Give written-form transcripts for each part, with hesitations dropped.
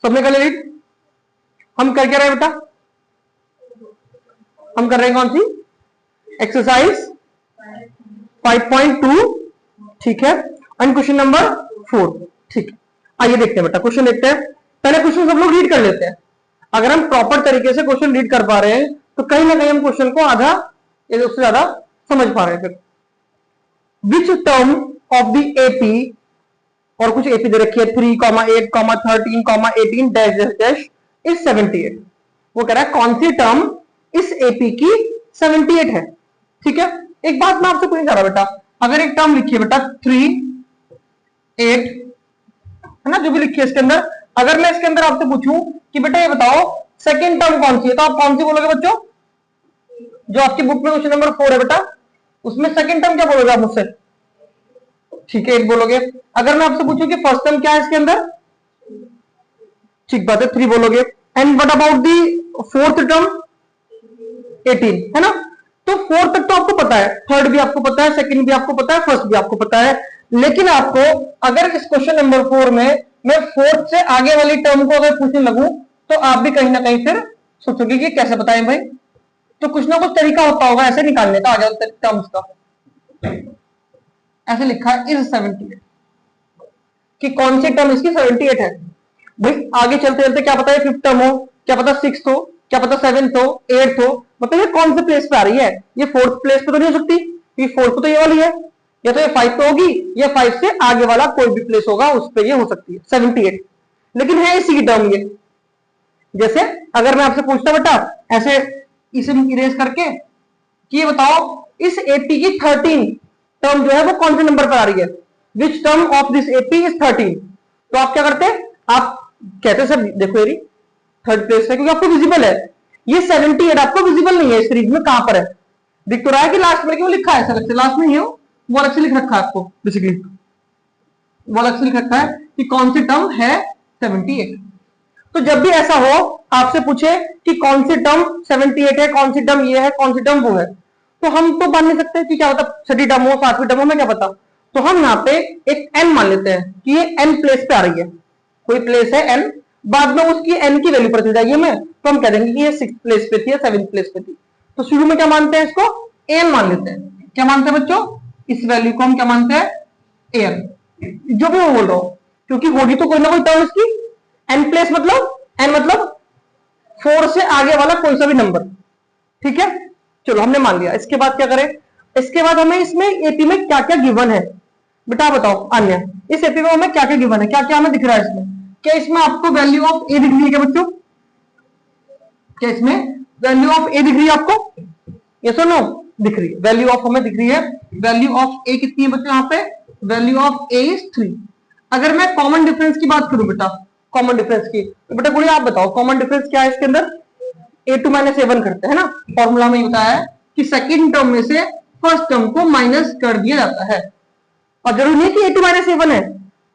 सबने कर लिया रीड? हम कर क्या रहे हैं बेटा? हम कर रहे हैं कौन सी एक्सरसाइज 5.2, ठीक है, एंड क्वेश्चन नंबर 4, ठीक है। आइए देखते हैं बेटा, क्वेश्चन देखते हैं। पहले क्वेश्चन सब लोग रीड कर लेते हैं। अगर हम प्रॉपर तरीके से क्वेश्चन रीड कर पा रहे हैं तो कहीं ना कहीं हम क्वेश्चन को आधा या उससे ज्यादा समझ पा रहे हैं। फिर विच टर्म ऑफ द एपी, और कुछ एपी दे रखी है 3, 8, 13, 18 डैश डैश डैश इज 78। वो कह रहा है कौन सी टर्म इस एपी की 78 है, ठीक है। एक बात मैं आपसे पूछना चाह रहा बेटा, अगर एक टर्म लिखी है बेटा 3, 8 है ना, जो भी लिखी है इसके अंदर, अगर मैं इसके अंदर आपसे पूछूं कि बेटा ये बताओ सेकंड टर्म कौन सी है, तो आप कौन सी बोलोगे बच्चों? जो आपकी बुक में क्वेश्चन नंबर 4 है बेटा, उसमें सेकंड टर्म क्या बोलोगे आप मुझसे? ठीक है 8 बोलोगे। अगर मैं आपसे पूछूं कि फर्स्ट टर्म क्या है इसके अंदर, ठीक बात है 3 बोलोगे। And what about the fourth term 18, है ना। तो फोर्थ तक तो आपको पता है, थर्ड भी आपको पता है, सेकंड भी आपको पता है, फर्स्ट भी आपको पता है। लेकिन आपको अगर इस क्वेश्चन नंबर 4 में मैं फोर्थ से आगे वाली टर्म को अगर पूछने लगूं तो आप भी कहीं ना कहीं फिर सोचोगे कि कैसे बताएं भाई। तो कुछ ना कुछ तरीका होता होगा ऐसे निकालने का, आ जाओ टर्म्स का। ऐसे लिखा है इज 78, कि कौन सी टर्म इसकी 78 है। भाई आगे चलते चलते क्या पता है फिफ्थ टर्म हो, क्या पता सिक्स्थ हो, क्या पता सेवेंथ हो, एट्थ हो, मतलब ये कौन से प्लेस पे आ रही है? ये फोर्थ प्लेस पे तो नहीं हो सकती, ये फोर्थ तो ये वाली है, या तो ये 5 पे होगी, या 5 से आगे वाला कोई भी प्लेस होगा उस पे ये हो सकती है 78। लेकिन है इसी की टर्म ये। जैसे अगर मैं आपसे पूछता बेटा ऐसे इसे इरेज करके कि ये बताओ इस एपी की 13 टर्म जो है वो कौन से नंबर पर आ रही है, विच term of this AP is 13। तो आप क्या करते हैं, आप कहते सर देखो ये थर्ड प्लेस है, क्योंकि आपको विजिबल है। ये 78 आपको विजिबल नहीं है इस सीरीज में, कहां पर है? दिख तो रहा है कि लास्ट में क्यों लिखा है, ऐसा लगता है लास्ट में ही हो, वो अलग से लिख रखा है आपको, बेसिकली वो अलग से लिख रखा है कि कौन सी टर्म है 78। तो जब भी ऐसा हो आपसे पूछे कि कौन सी टर्म 78 है, कौन सी टर्म ये है, कौन सी टर्म वो है, तो हम तो मान नहीं सकते कि क्या होता छठी टर्म हो, सातवीं टर्म हो, मैं क्या पता। तो हम यहाँ पे एक एन मान लेते हैं कि ये एन प्लेस पे आ रही है, कोई प्लेस है एन, बाद में उसकी एन की वैल्यू पता चल जाएगी हमें, तो हम कह देंगे कि ये 6th प्लेस पे थी या 7th प्लेस पे थी। तो शुरू में क्या मानते हैं, इसको एन मान लेते हैं। क्या मानते हैं बच्चों? इस वैल्यू को हम क्या मानते हैं? एन। जो भी मैं बोल रहा हूं, क्योंकि होगी तो कोई ना कोई टर्म इसकी एन प्लेस, मतलब एन मतलब 4 से आगे वाला कोई सा भी नंबर, ठीक है। चलो हमने मान लिया। इसके बाद क्या करें? इसके बाद हमें इसमें एपी में क्या क्या गिवन है बेटा बताओ। अन्य इस एपी में हमें क्या क्या गिवन है, क्या क्या हमें दिख रहा है इसमें? क्या इसमें आपको वैल्यू ऑफ ए दिख रही है क्या बच्चों? क्या इसमें वैल्यू ऑफ ए दिख रही है आपको? यस और नो? दिख रही है, वैल्यू ऑफ हमें दिख रही है। वैल्यू ऑफ ए कितनी है बच्चों यहाँ पे? Value of A is 3। अगर मैं कॉमन डिफरेंस की बात करूं बेटा, कॉमन डिफरेंस की, तो बेटा गुड़िया आप बताओ कॉमन डिफरेंस क्या है इसके अंदर? a2 माइनस a1 करते हैं ना, फॉर्मूला में बताया है कि सेकंड टर्म में से फर्स्ट टर्म को माइनस कर दिया जाता है। और जरूरी नहीं कि a2 माइनस a1 है,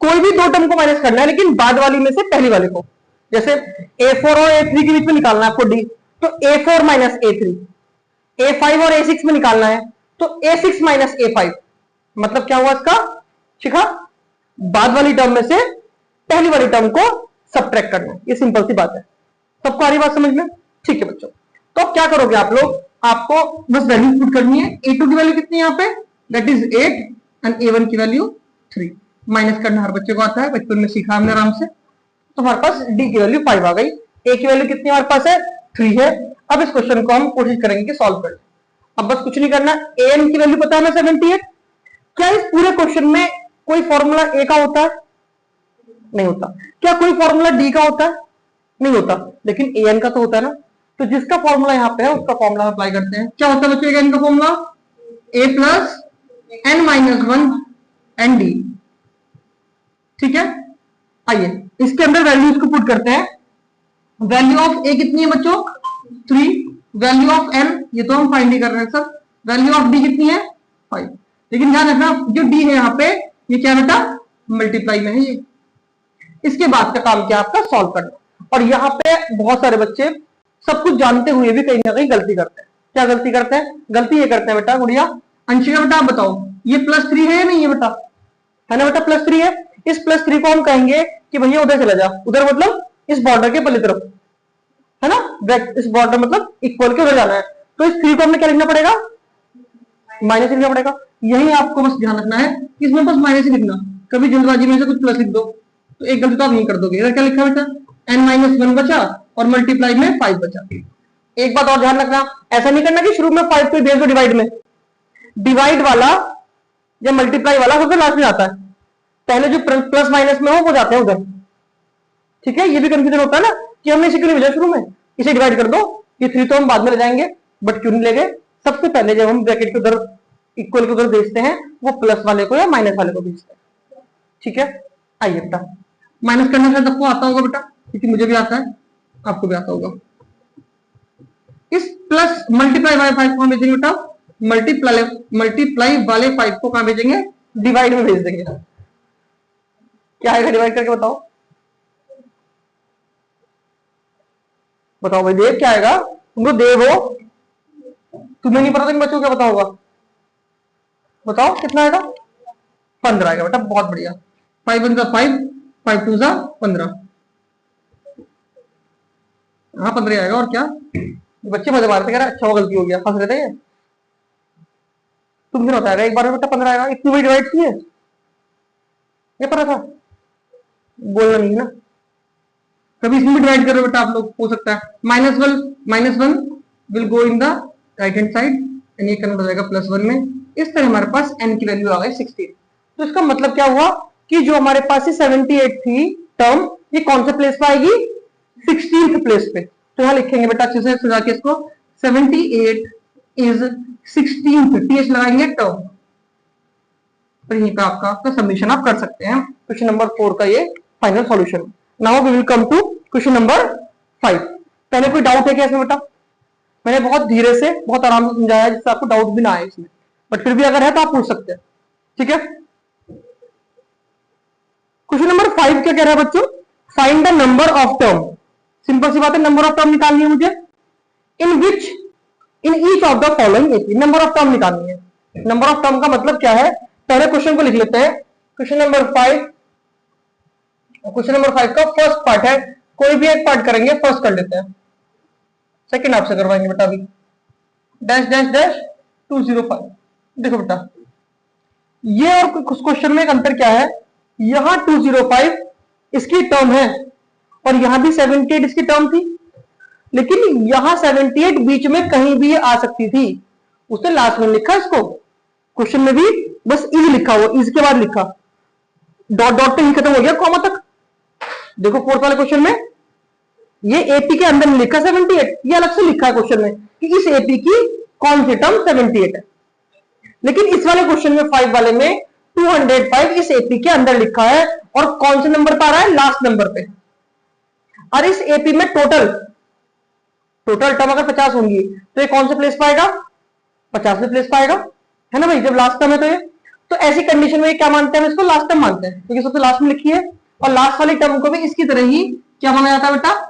कोई भी दो टर्म को माइनस करना है, लेकिन बाद वाली में से पहली वाले को। जैसे a4 और a3 के बीच में निकालना है आपको d, तो a4 माइनस a3, a5 और a6 में निकालना है तो a6 माइनस a5। मतलब क्या हुआ इसका शिखा? बाद वाली टर्म में से पहली वाली टर्म को सब्ट्रैक्ट करना। ये सिंपल सी बात है, सबको आ रही बात समझ में? ठीक है बच्चों, तो अब क्या करोगे आप लोग, आपको बस वैल्यू पुट करनी है। a2 की वैल्यू कितनी है यहाँ पे? दैट इज 8 एंड a1 की वैल्यू 3। माइनस करना हर बच्चे को आता है, बचपन में सीखा हमने आराम से। तो हमारे पास d की वैल्यू 5 आ गई, a की वैल्यू कितनी हमारे पास है? 3 है। अब इस क्वेश्चन को हम कोशिश करेंगे कि सॉल्व करें। अब बस कुछ नहीं करना, an की वैल्यू पता है हमें 78। क्या इस पूरे क्वेश्चन में कोई फॉर्मूला a का होता है? नहीं होता। क्या कोई फॉर्मूला d का होता है? नहीं होता। लेकिन an का तो होता है ना, तो जिसका फॉर्मूला यहाँ पे है उसका फॉर्मूला अप्लाई करते हैं। क्या होता है बच्चों an का formula? a plus n minus 1 n d, ठीक है। आइए इसके अंदर वैल्यूज को पुट करते हैं। वैल्यू ऑफ a कितनी है बच्चों? 3। वैल्यू ऑफ n ये तो हम फाइंड ही कर रहे हैं सर। वैल्यू ऑफ d कितनी है? 5। लेकिन ध्यान रखना जो d है यहाँ पे ये क्या बेटा? मल्टीप्लाई में है ये। इसके बाद का काम क्या आपका? सॉल्व करना। और यहाँ पे बहुत सारे बच्चे सब कुछ जानते हुए भी कहीं ना कहीं गलती करते हैं। क्या गलती करते हैं? गलती ये करते हैं बेटा गुड़िया, अंशिका बेटा आप बताओ, ये +3 है या नहीं है बेटा? है ना बेटा, +3 है। इस +3 को हम कहेंगे कि भैया उधर चला जा, उधर मतलब इस बॉर्डर के पल्ली तरफ, है ना, इस बॉर्डर मतलब इक्वल के उधर जाना है। तो इस 3 को हमें क्या लिखना पड़ेगा? माइनस लिखना पड़ेगा। यही आपको बस ध्यान रखना है, इसमें बस माइनस ही लिखना, कभी जल्दबाजी में से कुछ प्लस लिख दो तो एक गलती तो आप नहीं कर दोगे। इधर क्या लिखा बेटा? n-1 बचा और मल्टीप्लाई में 5 बचा। एक बात और ध्यान रखना, ऐसा नहीं करना कि शुरू में 5 को भेज दो डिवाइड में। डिवाइड वाला या मल्टीप्लाई वाला सबसे लास्ट में आता है, पहले जो प्लस माइनस में हो वो जाते हैं उधर। ठीक है, ये भी कंफ्यूजन होता है ना कि हमने इसे क्यों नहीं भेजा शुरू में, इसे डिवाइड कर दो, ये 3 तो हम बाद में ले जाएंगे, बट क्यों नहीं ले गए? सबसे पहले जब हम ब्रैकेट के उधर इक्वल के उधर भेजते हैं वो प्लस वाले को या माइनस वाले को भेजते हैं। ठीक है, आइए बेटा, माइनस करना शायद आपको आता होगा बेटा, क्योंकि मुझे भी आता है, आपको भी आता होगा। इस प्लस मल्टीप्लाई वाले 5 को हम भेजेंगे बेटा, मल्टीप्लाई वाले 5 को कहां भेजेंगे? डिवाइड में भेज देंगे। क्या आएगा डिवाइड करके? बताओ बताओ भाई देव, क्या आएगा? तुम तो देव हो, तुम्हें नहीं पता तो इन बच्चों को क्या पता होगा? बताओ कितना आएगा? 15 आएगा बेटा, बहुत बढ़िया। 5 1 5, 5 2 15। हाँ 15 आएगा, और क्या? बच्चे मजे मारते, कह रहे अच्छा वो गलती हो गया, फंस रहे थे। तुम फिर बताएगा एक बार में बेटा 15 आएगा, इतनी बड़ी डिवाइड की है, क्या पता था? बोलना नहीं है ना, कभी इसमें भी डिवाइड करो बेटा आप लोग, हो सकता है -1 will go in the right hand side and ये कन्वर्ट हो जाएगा +1 में। इस तरह हमारे पास n की वैल्यू आ गई 16। तो इसका मतलब क्या हुआ कि जो हमारे पास 78 थी टर्म, ये कौन से प्लेस पे आएगी? 16th प्लेस पे। तो यहां लिखेंगे बेटा अच्छे से सजा के इसको, 78 इज 16th, टीएच लगाएंगे टर्म। तो यहीं पे आपका सबमिशन आप कर सकते हैं। क्वेश्चन नंबर 4 का ये final solution. Now we will come to question number 5। पहले कोई डाउट है क्या इसमें बेटा? मैंने बहुत धीरे से बहुत आराम से समझाया जिससे आपको डाउट भी ना आए इसमें, बट फिर भी अगर है तो आप पूछ सकते हैं। ठीक है, क्वेश्चन नंबर 5 क्या कह रहा है बच्चों? Find the number of term. Simple सी बात है, नंबर ऑफ टर्म निकालनी है मुझे। In which in each of the following AP, number of term निकालनी है। नंबर ऑफ टर्म का मतलब क्या है? पहले क्वेश्चन को लिख लेते हैं। क्वेश्चन नंबर 5, क्वेश्चन नंबर 5 का फर्स्ट पार्ट है, कोई भी एक पार्ट करेंगे, फर्स्ट कर लेते हैं, सेकंड आपसे करवाएंगे बेटा अभी। Dash dash dash 205। देखो बेटा, ये और कुछ क्वेश्चन में एक अंतर क्या है? यहां 205 इसकी टर्म है और यहां भी 78 इसकी टर्म थी, लेकिन यहां 78 बीच में कहीं भी आ सकती थी, उसने लास्ट में लिखा इसको। क्वेश्चन में भी बस इज लिखा हुआ, इज के बाद लिखा, डॉट डॉट पे ही खत्म हो गया, कॉमा तक। देखो फोर्थ वाले क्वेश्चन में ये एपी के अंदर लिखा 78, ये अलग से लिखा है क्वेश्चन में कि इस एपी की कौन सी टर्म 78 है। लेकिन इस वाले क्वेश्चन में 5 वाले में 205 इस एपी के अंदर लिखा है और कौन से नंबर पर आ रहा है? लास्ट नंबर पे। और इस एपी में टोटल टर्म अगर 50 होंगी तो ये कौन से प्लेस पाएगा? 50वें प्लेस पाएगा, है ना भाई, जब लास्ट टर्म है तो ये। तो ऐसी कंडीशन में क्या मानते हैं? हम इसको लास्ट टर्म मानते हैं क्योंकि सबसे लास्ट में लिखी है, और लास्ट वाली टर्म को भी इसकी तरह ही क्या माना जाता है बेटा?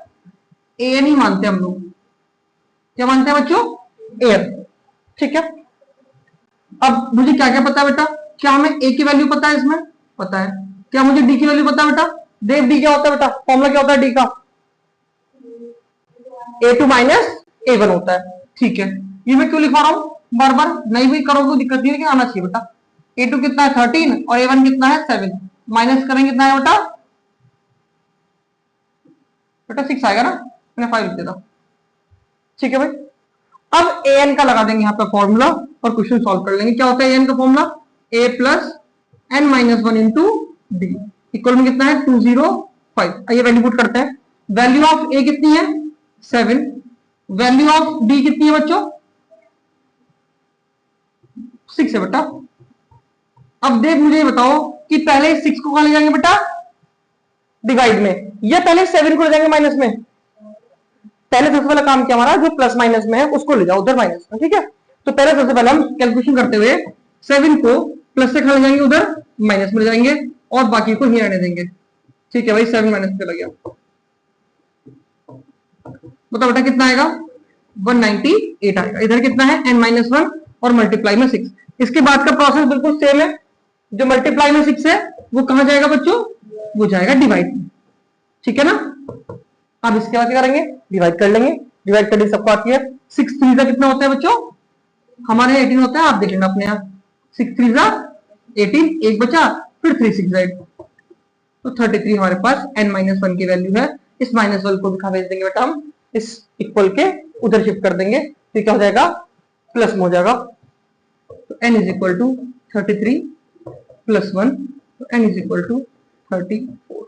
एन ही मानते हैं हम लोग। क्या मानते हैं बच्चों? एन। ठीक है, अब मुझे क्या क्या पता है बेटा? क्या हमें ए की वैल्यू पता है? इसमें पता है। क्या मुझे डी की वैल्यू पता है बेटा? देव डी क्या होता है बेटा? फॉर्मूला क्या होता है डी का? A2 - A1 होता है। ठीक है, ये मैं क्यों लिखवा रहा हूं बार बार? नहीं भी करोगे तो दिक्कत नहीं है, लेकिन आना चाहिए बेटा। A2 कितना है? 13 और A1 कितना है? 7। माइनस करेंगे कितना है बेटा? बेटा 6 आएगा ना, मैंने 5 लिख दिया था। ठीक है भाई, अब an का लगा देंगे यहाँ पे फॉर्मूला और क्वेश्चन सॉल्व कर लेंगे। क्या होता है an का formula? a plus n-1 into D equal में कितना है? 205। आइए वैल्यू पुट करते हैं। वैल्यू ऑफ a कितनी है? 7। वैल्यू ऑफ d कितनी है बच्चों? 6 है बेटा। अब देख मुझे बताओ कि पहले 6 को कहां ले जाएंगे बेटा? डिवाइड में, या पहले 7 को ले जाएंगे माइनस में? पहले सबसे पहला काम क्या हमारा, जो प्लस माइनस में है उसको ले जाओ उधर माइनस में। ठीक है, तो पहले सबसे पहले हम कैलकुलेशन करते हुए 7 को प्लस से खा ले जाएंगे, उधर माइनस में ले जाएंगे और बाकी को ही रहने देंगे। ठीक है भाई, 7 माइनस पे लग गया। बताओ बेटा कितना आएगा? 198 आएगा। इधर कितना है? n-1 और मल्टीप्लाई में 6। इसके बाद का प्रोसेस बिल्कुल सेम है, जो मल्टीप्लाई में 6 है वो कहां जाएगा बच्चों, वो जाएगा डिवाइड में, ठीक है ना। अब इसके बाद क्या करेंगे, डिवाइड कर लेंगे, डिवाइड करने सबको आती है। 6 3 का कितना होता है बच्चों, हमारे 18 होता है, आप देख लेना अपने यहाँ। 6 3 का 18, एक बचा, फिर 3 6 8, तो 33 हमारे पास n-1 की वैल्यू है। इस -1 को भी कहां भेज देंगे बेटा हम, इस इक्वल के उधर शिफ्ट कर देंगे, तो क्या हो जाएगा, प्लस में हो जाएगा। तो n is equal to 33 plus 1, तो n इज इक्वल टू 34।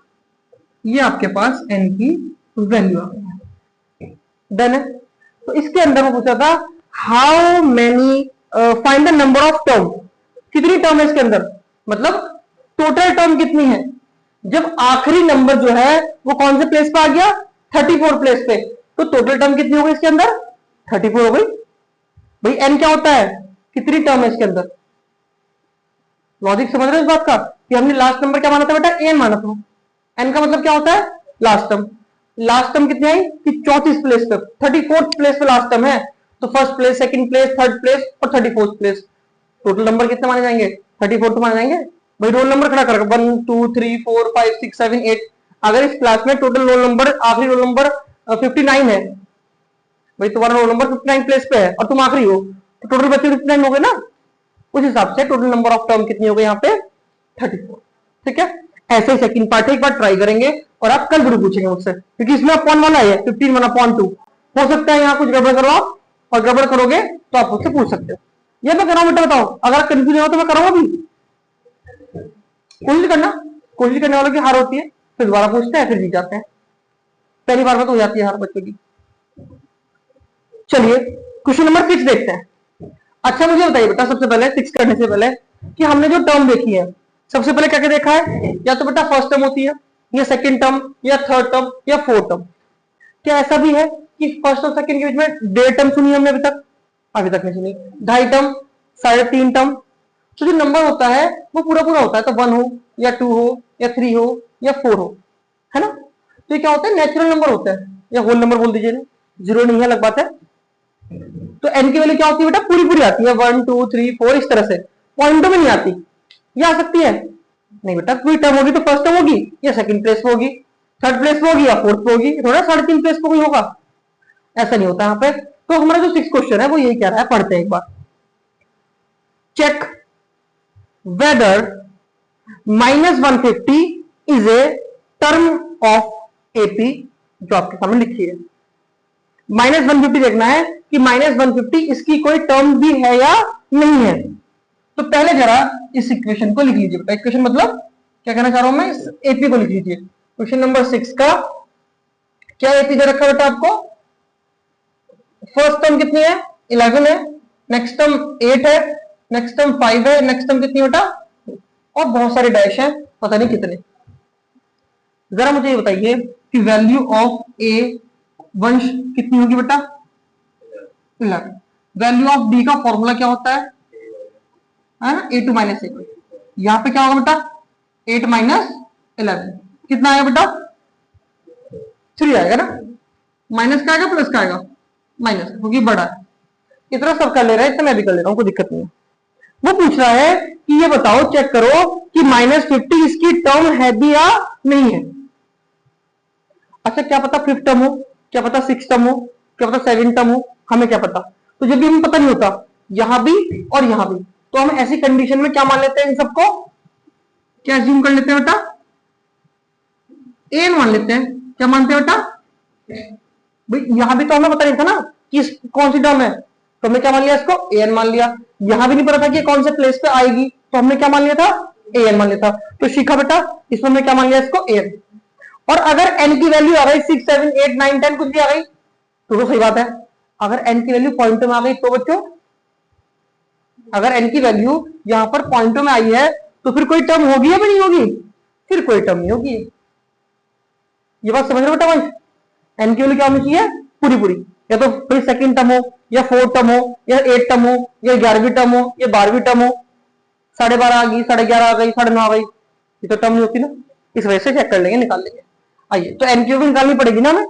ये आपके पास n की वैल्यू आ गई है, डन है। तो इसके अंदर मैं पूछा था how many find the number of term, कितनी टर्म है इसके अंदर, मतलब टोटल टर्म कितनी है। जब आखिरी नंबर जो है वो कौन से प्लेस पे आ गया, 34 प्लेस पे, तो टोटल टर्म कितनी हो गई इसके अंदर, 34 हो गई। भाई n क्या होता है, कितनी टर्म है इसके अंदर। लॉजिक समझ रहे हो इस बात का, कि हमने लास्ट नंबर क्या माना था बेटा, n माना था। n का मतलब क्या होता है, लास्ट टर्म। लास्ट टर्म कितनी आई कि 34 प्लेस पे, 34 प्लेस पे लास्ट टर्म है, तो first place, second place, third place और 34 प्लेस, टोटल नंबर कितने माने जाएंगे, 34 तो माने जाएंगे। भाई रोल नंबर खड़ा कर, 1 2 3 4 5 6 7 8, अगर इस क्लास में टोटल रोल नंबर, आखिरी रोल नंबर 59 है, भाई तुम्हारा रोल नंबर 59 प्लेस पे है और तुम आखिरी हो, तो टोटल बच्चे 59 हो गए ना। उस हिसाब से टोटल नंबर ऑफ टर्म कितनी हो गई यहाँ पे, 34, ठीक है। ऐसे ही सेकंड पार्ट एक बार ट्राई करेंगे और आप कल भी पूछेंगे मुझसे, क्योंकि इसमें अपॉन वाला है 15 वन अपॉन 2, हो सकता है यहाँ कुछ गड़बड़ करो आप, और गड़बड़ करोगे तो आप मुझसे पूछ सकते हो। ये मैं कराऊं बेटा, बताओ अगर कंफ्यूजन हो तो मैं कराऊंगा भी, कोशिश करना, कोशिश करने वालों की हार होती है, फिर दोबारा पूछते हैं, फिर जीत जाते हैं। पहली बार में तो हो जाती है हार बच्चों की। चलिए क्वेश्चन नंबर 6 देखते हैं। अच्छा मुझे बताइए बेटा, सबसे पहले 6 करने से पहले कि हमने जो टर्म देखी है, सबसे पहले क्या क्या देखा है, या तो बेटा फर्स्ट टर्म होती है, या सेकंड टर्म, या थर्ड टर्म, या फोर्थ टर्म। क्या ऐसा भी है कि फर्स्ट और सेकंड के बीच में 1.5 टर्म सुनी हमने अभी तक नहीं सुनी, 2.5 टर्म, 3.5 टर्म। तो जो नंबर होता है वो पूरा पूरा होता है, तो 1 हो या 2 हो या 3 हो या 4 हो, है ना। तो ये क्या होता है, नेचुरल नंबर होता है, या होल नंबर बोल दीजिए, जीरो नहीं है, अलग बात है। तो n की वैल्यू क्या होती है बेटा, पूरी पूरी आती है, 1 2 3 4 इस तरह से, पॉइंटों में नहीं आती। ये आ सकती है नहीं बेटा, कोई टर्म होगी तो फर्स्ट टर्म होगी या सेकंड प्लेस पे होगी, थर्ड प्लेस पे होगी या फोर्थ पे होगी, थोड़ा 3.5 प्लेस पे कोई होगा, ऐसा नहीं होता यहाँ पे। तो हमारा जो 6 क्वेश्चन है वो यही कह रहा है, पढ़ते हैं एक बार। Check whether -150 is a term of AP, जो आपके सामने लिखी है। -150 देखना है कि -150 इसकी कोई टर्म भी है या नहीं है। तो पहले जरा इस इक्वेशन को लिख लीजिए बेटा, इक्वेशन मतलब क्या कहना चाह रहा हूं मैं, इस एपी को लिख लीजिए। क्वेश्चन नंबर 6 का क्या एपी दे रखा बेटा आपको, फर्स्ट टर्म कितनी है, 11 है, नेक्स्ट टर्म 8 है, नेक्स्ट टर्म 5 है, नेक्स्ट टर्म कितनी बेटा, और बहुत सारे डैश हैं, पता नहीं कितने। जरा मुझे ये बताइए कि वैल्यू ऑफ ए वंश कितनी होगी बेटा, 11। वैल्यू ऑफ डी का फॉर्मूला क्या होता है ना, A2 - A, यहां पे क्या होगा बेटा, 8 - 11, कितना आएगा बेटा, 3 आएगा ना। माइनस का आएगा प्लस का आएगा, माइनस, क्योंकि बड़ा है। इतना सब कर ले रहा है, इतना मैं भी कर ले रहा हूं, कोई दिक्कत नहीं है। वो पूछ रहा है कि ये बताओ, चेक करो कि -50 इसकी टर्म है भी या नहीं है। अच्छा क्या पता 5th टर्म हो, क्या पता 6th टर्म हो, क्या पता 7th टर्म हो, हमें क्या पता। तो जब भी हमें पता नहीं होता, यहां भी और यहां भी, तो हम ऐसी कंडीशन में क्या मान लेते हैं, इन सबको क्या अज्यूम कर लेते हैं बेटा, एन मान लेते हैं। क्या मानते हैं बेटा, भाई यहां भी तो हमें पता नहीं था ना कि कौन सी टर्म है, तो हमने क्या मान लिया, इसको एन मान लिया। यहां भी नहीं पता था कि कौन से प्लेस पे आएगी, तो हमने क्या मान लिया था, एन मान लिया था। तो सीखा बेटा, इसमें हमने क्या मान लिया, इसको एन। और अगर n की वैल्यू आ गई 6 7 8 9 10 कुछ भी आ गई तो सही बात है। अगर n की वैल्यू पॉइंटों में आ गई तो बच्चों, अगर n की वैल्यू यहां पर पॉइंटों में आई है तो फिर कोई टर्म होगी या नहीं होगी, फिर कोई टर्म नहीं होगी। ये बात समझ रहे हो बेटा, वंश n की वैल्यू क्या होनी चाहिए, पूरी पूरी, या तो फिर सेकंड टर्म हो या 4th टर्म हो या 8th टर्म हो या 11वीं टर्म हो या 12वीं टर्म हो, 12.5 आ गई, 11.5 आ गई, 9.5 आ गई, ये तो टर्म नहीं होती ना। इस वजह से चेक कर लेंगे, निकाल लेंगे। आइए, तो एन की वैल्यू निकालनी पड़ेगी ना, हमें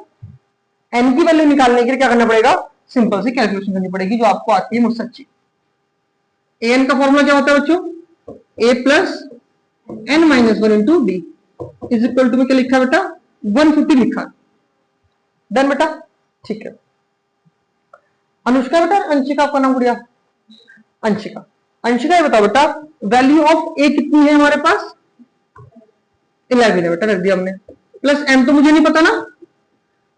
एन की वैल्यू निकालने के लिए क्या करना पड़ेगा, सिंपल सी कैलकुलेशन करनी पड़ेगी, जो आपको आती है मुझसे अच्छी। an का फॉर्मूला क्या होता है बच्चों, a plus n minus one into d is equal to में क्या लिखा है बेटा, 150 लिखा। डन बेटा, ठीक है। अनुष्का बेटा, अंशिका आपका नाम गुड़िया, अंशिका। अंशिका ये बताओ बेटा, वैल्यू ऑफ ए कितनी है हमारे पास, 11 है बेटा, रख दिया हमने। प्लस m तो मुझे नहीं पता ना,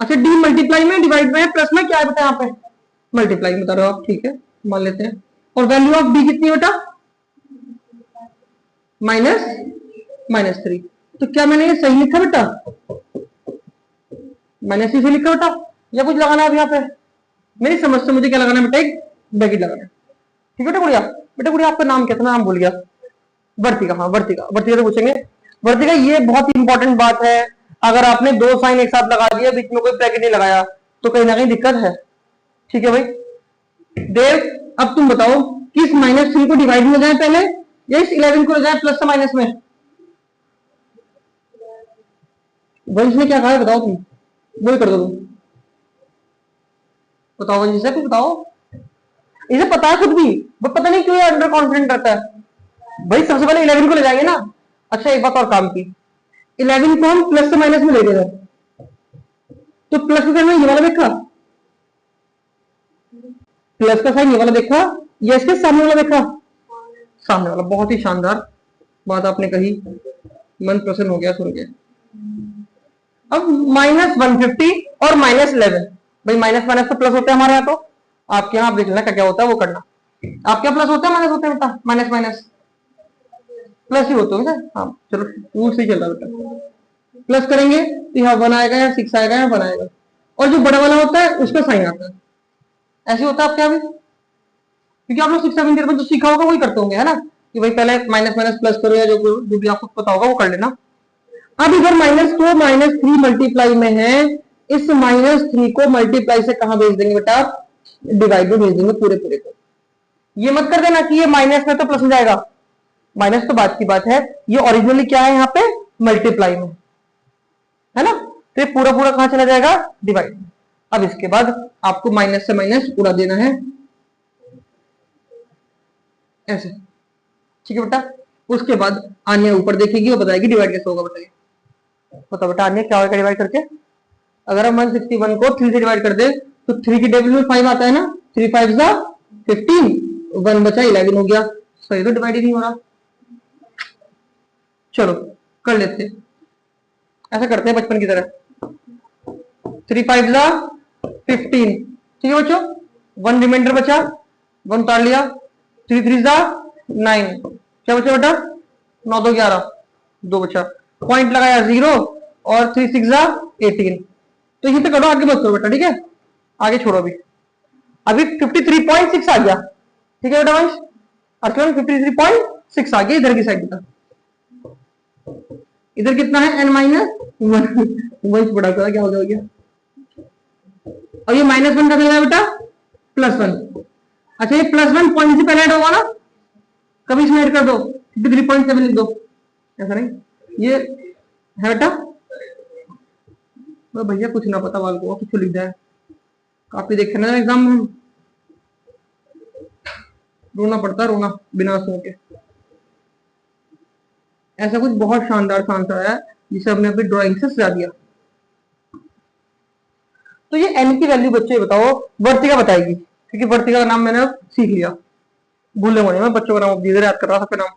अच्छा डी मल्टीप्लाई में डिवाइड में प्लस में क्या है बेटा, यहाँ पे मल्टीप्लाई बता रहे हो आप, ठीक है मान लेते हैं। और वैल्यू ऑफ डी कितनी है बेटा, -3। तो क्या मैंने ये सही लिखा बेटा, मैंने इसे लिखा बेटा, या कुछ लगाना है अब यहाँ पे, मेरी समझ से मुझे क्या लगाना है बेटा, एक ब्रैकेट लगाना है, ठीक है बेटा गुड़िया। बेटा गुड़िया आपका नाम क्या था, नाम भूल गया, वर्तिका, हाँ वर्तिका, वर्तिका से पूछेंगे। वर्तिका ये बहुत इंपॉर्टेंट बात है, अगर आपने दो साइन एक साथ लगा दिया, बीच में कोई ब्रैकेट नहीं लगाया, तो कहीं ना कहीं दिक्कत है, ठीक है भाई। देव अब तुम बताओ, किस -3 को डिवाइड में जाए पहले, या इस 11 को ले जाए प्लस से माइनस में, वंश ने क्या कहा है बताओ, तुम वही कर दो तुम, बताओ वंश से कुछ बताओ, इसे पता है खुद भी, बट पता नहीं क्यों ये अंडर कॉन्फिडेंट रहता है। भाई सबसे पहले 11 को ले जाएंगे ना। अच्छा एक बात और काम की, 11 को हम प्लस से माइनस में ले गए, तो प्लस का ये वाला देखा, प्लस का साइन ये वाला देखा, या इसके सामने वाला देखा, सामने वाला। बहुत ही शानदार बात आपने कही, मन प्रसन्न हो गया सुन के। अब -150 और -11, भाई माइनस माइनस तो प्लस होता है हमारे यहाँ, तो आपके यहाँ आप देख लेना क्या क्या होता है वो करना। आपके यहाँ प्लस होता है माइनस होता है बेटा, माइनस माइनस प्लस ही होते हैं, हाँ चलो रूल से चल रहा बेटा। प्लस करेंगे तो यहाँ 1 आएगा या 6 आएगा या 1 आएगा, और जो बड़ा वाला होता है उसका साइन आता है, ऐसे होता है आपके यहाँ भी, क्योंकि आप लोग 6 7 ईयर में जो सीखा होगा वही करते होंगे है ना, कि भाई पहले माइनस माइनस प्लस करो, या जो भी आपको पता होगा वो कर लेना। अब इधर माइनस को -3 मल्टीप्लाई में है, इस -3 को मल्टीप्लाई से कहां भेज देंगे बेटा, डिवाइड में भेज देंगे पूरे पूरे को। ये मत कर देना कि ये माइनस में तो प्लस में जाएगा, माइनस तो बात की बात है, ये ओरिजिनली क्या है यहाँ पे मल्टीप्लाई में है ना, तो ये पूरा पूरा कहां चला जाएगा, डिवाइड में। अब इसके बाद आपको माइनस से माइनस उड़ा देना है ऐसे, ठीक है बेटा। उसके बाद आन्या ऊपर देखेगी और बताएगी डिवाइड कैसे होगा, बताइए बताओ बेटा आन्या क्या होगा डिवाइड करके। अगर हम 161 को 3 से डिवाइड कर दे तो 3 की टेबल में 5 आता है ना, 3 5 15, 1 बचा 11 हो गया, सही तो डिवाइड ही नहीं हो रहा। चलो कर लेते, ऐसा करते हैं बचपन की तरह, 3 5 15, ठीक है बच्चों, 1 रिमाइंडर बचा, 1 उतार लिया, 3 3 9, क्या बचा बेटा 9 2 11, 2 बचा, पॉइंट लगाया 0, और 3 6 18, तो यहीं पे करो, आगे मत करो बेटा, ठीक है आगे छोड़ो। अभी 53.6 आ गया, ठीक है बेटा वंश, अर्चना 53.6 आ गया इधर की साइड का। इधर कितना है n-1, वंश बड़ा क्या हो गया। अब ये -1 का चला बेटा +1, अच्छा ये +1 पॉइंट से पहले ऐड होगा ना, कभी इसमें ऐड कर दो, 53.7 लिख दो, ऐसा नहीं ये है बेटा। भैया कुछ ना पता वाल को कुछ लिख जाए, काफी देखे ना एग्जाम में, रोना पड़ता रोना बिना सो के। ऐसा कुछ बहुत शानदार सा आंसर है जिसे हमने अपनी ड्राइंग से सजा दिया। तो ये n की वैल्यू बच्चे बताओ, वर्तिका बताएगी, क्योंकि वर्तिका का नाम मैंने सीख लिया, भूलने वाले मैं बच्चों का नाम धीरे याद कर रहा था सबका नाम।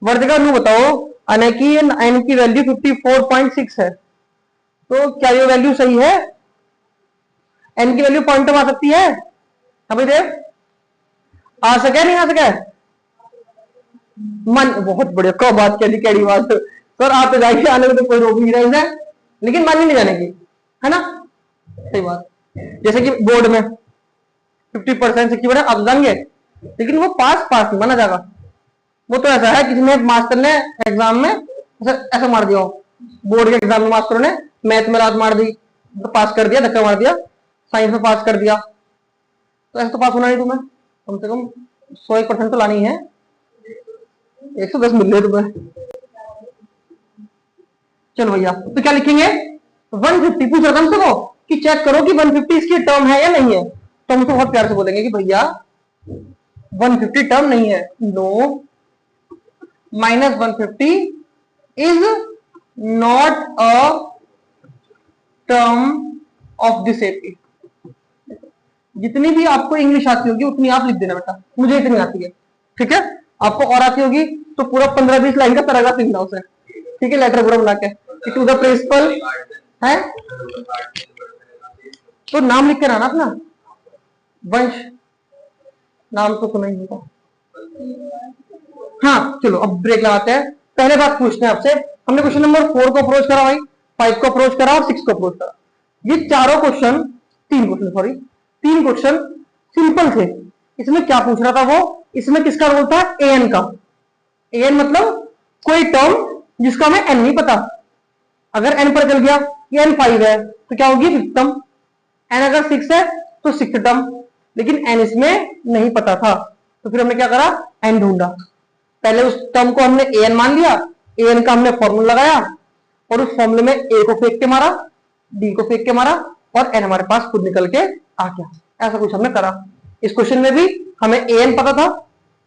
वर्तिका नु बताओ अनकी n की वैल्यू 54.6 है, तो क्या ये वैल्यू सही है, n की वैल्यू पॉइंट आ सकती है, अभी देव आ सके नहीं आ सके, मन बहुत बढ़िया कब बात कह दी, कैडी बात सर, आप तो जाइए, आने में तो कोई रोक नहीं रहा है, लेकिन मान ही नहीं जाने की है ना, सही बात। जैसे कि बोर्ड में 50% से की अब जाएंगे, लेकिन वो पास पास नहीं माना जाएगा, वो तो ऐसा है किसी ने मास्टर ने एग्जाम में ऐसा मार दिया हो, बोर्ड के एग्जाम में मास्टरों ने मैथ में रात मार दी, तो पास कर दिया, धक्का मार दिया, साइंस में पास कर दिया, तो ऐसा तो पास होना नहीं तुम्हें, कम से कम 101% तो लानी है, 110 मिल रहे तुम्हें। चलो भैया तो क्या लिखेंगे, 150 पूछ रहा था हमसे वो कि चेक करो कि 150 इसकी टर्म है या नहीं है, तो हम तो बहुत प्यार से बोलेंगे कि भैया 150 टर्म नहीं है, no, -150 is not a term of this AP. जितनी भी आपको इंग्लिश आती होगी उतनी आप लिख देना बेटा, मुझे इतनी आती है, ठीक है। आपको और आती होगी तो पूरा 15-20 लाइन का पैराग्राफ लिखना उसे, ठीक है, लेटर पूरा बना के टू द प्रिंसिपल है, तो नाम लिख कर आना अपना, वंश नाम तो सुना ही होगा। हाँ चलो अब ब्रेक लगाते हैं। पहले बात पूछते हैं आपसे, हमने क्वेश्चन नंबर 4 को अप्रोच करा भाई, 5 को अप्रोच करा और 6 को अप्रोच करा। ये चारों क्वेश्चन, तीन क्वेश्चन सिंपल थे। इसमें क्या पूछ रहा था वो, इसमें किसका रोल था, एन का। एन मतलब कोई टर्म जिसका हमें एन नहीं पता, अगर एन पर चल गया ये एन 5 है तो क्या होगी, फिफ्थ टर्म। एन अगर 6 है तो सिक्स टर्म, लेकिन एन इसमें नहीं पता था, तो फिर हमने क्या करा, एन ढूंढा। पहले उस टर्म को हमने एन मान लिया, एन का हमने फॉर्मूला लगाया और उस फॉर्मूले में ए को फेंक के मारा, डी को फेंक के मारा और एन हमारे पास खुद निकल के आ गया। ऐसा कुछ हमने करा। इस क्वेश्चन में भी हमें एन पता था,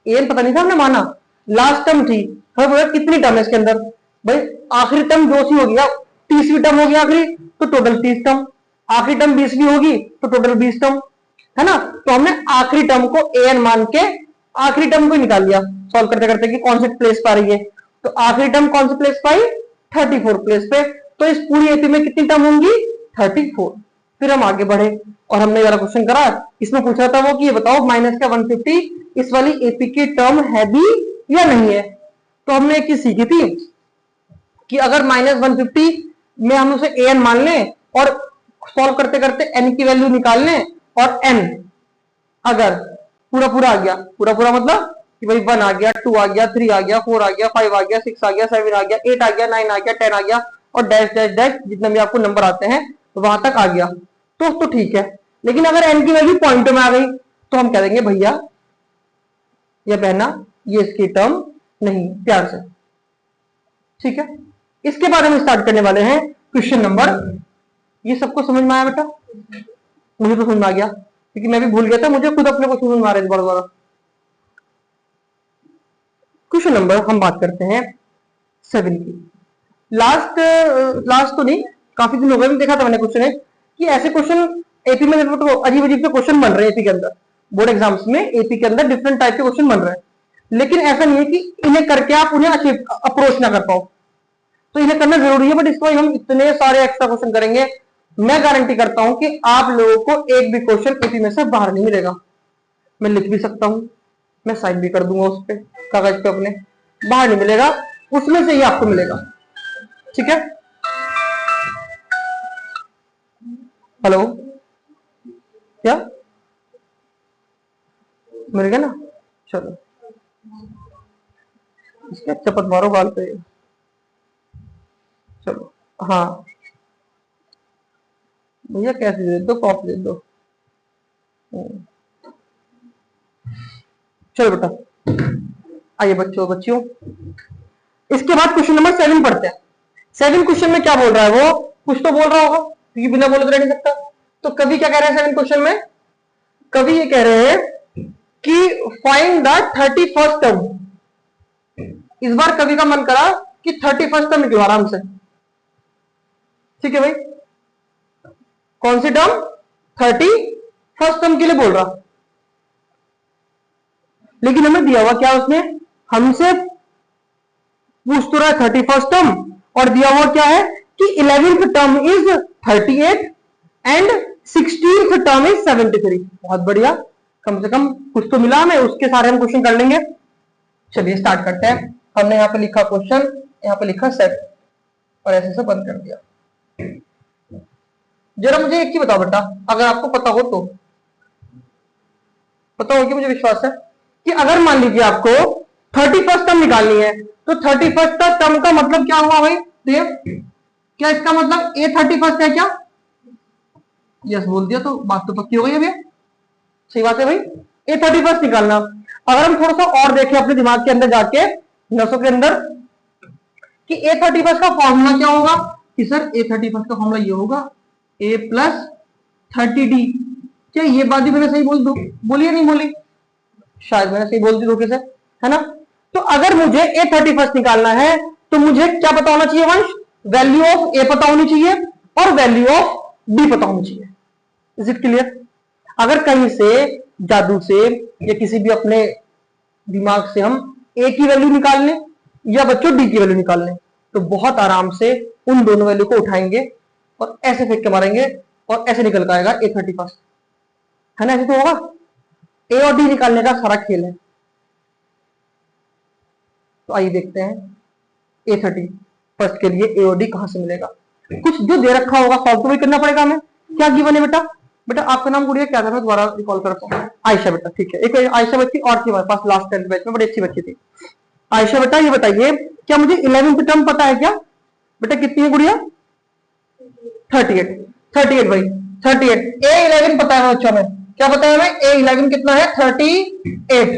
एन पता नहीं था, हमने माना। लास्ट टर्म थी, हमें बोला कितनी टर्म है इसके अंदर, भाई आखिरी टर्म जो सी हो गया, 30वीं टर्म हो गया आखिरी, तो टोटल 30 टर्म, आखिरी टर्म 20वीं होगी तो टोटल 20 टर्म, है ना। तो हमने आखिरी टर्म को एन मान के आखिरी टर्म को निकाल लिया सॉल्व करते करते कि कौन से प्लेस पर आ रही है। तो आखिरी टर्म कौन से प्लेस पर आई, 34 प्लेस पे। तो इस पूरी एपी में कितनी टर्म होंगी, 34। फिर हम आगे बढ़े और हमने वाला क्वेश्चन करा। इसमें पूछा था वो कि ये बताओ माइनस का 150 इस वाली एपी की टर्म है भी या नहीं है। तो हमने एक चीज सीखी थी कि अगर -150 में हम उसे एन मान लें और सॉल्व करते करते एन की वैल्यू निकाल लें, और एन अगर पूरा पूरा आ गया, पूरा पूरा मतलब कि भाई 1 आ गया, 2 आ गया, 3 आ गया, 4 आ गया, 5 आ गया, 6 आ गया, 7 आ गया, 8 आ गया, 9 आ गया, 10 आ गया और डैश डैश डैश जितने भी आपको नंबर आते हैं वहां तक आ गया तो ठीक है। लेकिन अगर एन की वैल्यू पॉइंट में आ गई तो हम कह देंगे भैया या बहना ये इसकी टर्म नहीं, प्यार से, ठीक है। इसके बाद हम स्टार्ट करने वाले हैं क्वेश्चन नंबर, ये सबको समझ में आया बेटा, मुझे तो समझ में आ गया क्योंकि मैं भी भूल गया था, मुझे खुद अपने को समझ में आ रहा है बार बार। क्वेश्चन नंबर हम बात करते हैं 7 की। लास्ट तो नहीं, काफी दिन हो गए देखा था मैंने क्वेश्चन है कि ऐसे क्वेश्चन एपी में तो अजीब अजीब से क्वेश्चन बन रहे हैं एपी के अंदर, बोर्ड एग्जाम्स में एपी के अंदर डिफरेंट टाइप के क्वेश्चन बन रहे हैं। लेकिन ऐसा नहीं है कि इन्हें करके आप उन्हें अप्रोच ना कर पाओ, तो इन्हें करना जरूरी है। बट इसको हम इतने सारे एक्स्ट्रा क्वेश्चन करेंगे, मैं गारंटी करता हूं कि आप लोगों को एक भी क्वेश्चन एपी में से बाहर नहीं मिलेगा। मैं लिख भी सकता हूं, मैं साइन भी कर दूंगा उस पर कागज पे अपने, बाहर नहीं मिलेगा, उसमें से ही आपको मिलेगा, ठीक है। हेलो, क्या मिल गया ना, चलो इसके चपत मारो गाल पे, चलो। हाँ भैया कैसे दे दो, कॉपी दे दो, चलो बेटा आइए बच्चों बच्चियों, इसके बाद क्वेश्चन नंबर 7 पढ़ते हैं। 7 क्वेश्चन में क्या बोल रहा है, वो कुछ तो बोल रहा होगा क्योंकि बिना बोले तो रह नहीं सकता। तो कवि क्या कह रहे हैं 7 क्वेश्चन में, कवि ये कह रहे हैं कि फाइंड द 31st टर्म। इस बार कवि का मन करा कि 31st टर्म निकलवा रहा हमसे, ठीक है भाई, कौन सी टर्म, 31st टर्म के लिए बोल रहा। लेकिन हमें दिया हुआ क्या, उसने हमसे पूछ तो रहा है 31st टर्म, और दिया हुआ क्या है कि 11th term is 38 and 16th term is 73। बहुत बढ़िया, कम से कम कुछ तो मिला हमें, उसके सारे हम क्वेश्चन कर लेंगे। चलिए स्टार्ट करते हैं। हमने यहाँ पे लिखा क्वेश्चन, यहाँ पे लिखा सेट और ऐसे से बंद कर दिया। जरा मुझे एक ही बताओ बेटा, अगर आपको पता हो तो, पता होगी मुझे विश्वास है कि अगर मान लीजिए आपको 31st टर्म निकालनी है तो 31st टर्म का मतलब क्या हुआ भाई देव, क्या इसका मतलब ए 31st है क्या, यस बोल दिया तो बात तो पक्की हो गई अभी, सही बात है भाई, ए 31st निकालना। अगर हम थोड़ा सा और देखें अपने दिमाग के अंदर जाके, नसों के अंदर, कि ए 31st का फॉर्मूला क्या होगा, कि सर ए 31st का फॉर्मूला ये होगा ए प्लस 30d। क्या ये बात भी मैंने सही बोल दो, बोली या नहीं बोली, शायद मैंने सही बोल दी धोखे से, है ना। तो अगर मुझे A31 निकालना है तो मुझे क्या पता होना चाहिए वंश, वैल्यू ऑफ ए पता होनी चाहिए और वैल्यू ऑफ बी पता होनी चाहिए। Is it clear? अगर कहीं से जादू से या किसी भी अपने दिमाग से हम ए की वैल्यू निकाल लें या बच्चों डी की वैल्यू निकाल लें, तो बहुत आराम से उन दोनों वैल्यू को उठाएंगे और ऐसे फेंक के मारेंगे और ऐसे निकल कर आएगा A31, है ना। ऐसे तो होगा। ए और डी निकालने का सारा खेल है। तो आइए देखते हैं A31 के लिए ए और डी कहां से मिलेगा। कुछ जो दे रखा होगा सॉल्व तो वही करना पड़ेगा हमें। क्या गिवन है बेटा? बेटा आपका नाम गुड़िया क्या था, मैं दोबारा रिकॉल करता हूँ। आयशा बेटा, ठीक है। एक आयशा बच्ची और थी हमारे पास लास्ट 10th बैच में, बड़ी अच्छी बच्ची थी। आयशा बेटा ये बताइए, क्या मुझे 11th टर्म पता है क्या? बेटा कितनी है गुड़िया? 38। 38 भाई 38। A11 पता है बच्चों में, क्या पता है हमें? A11 कितना है? 38।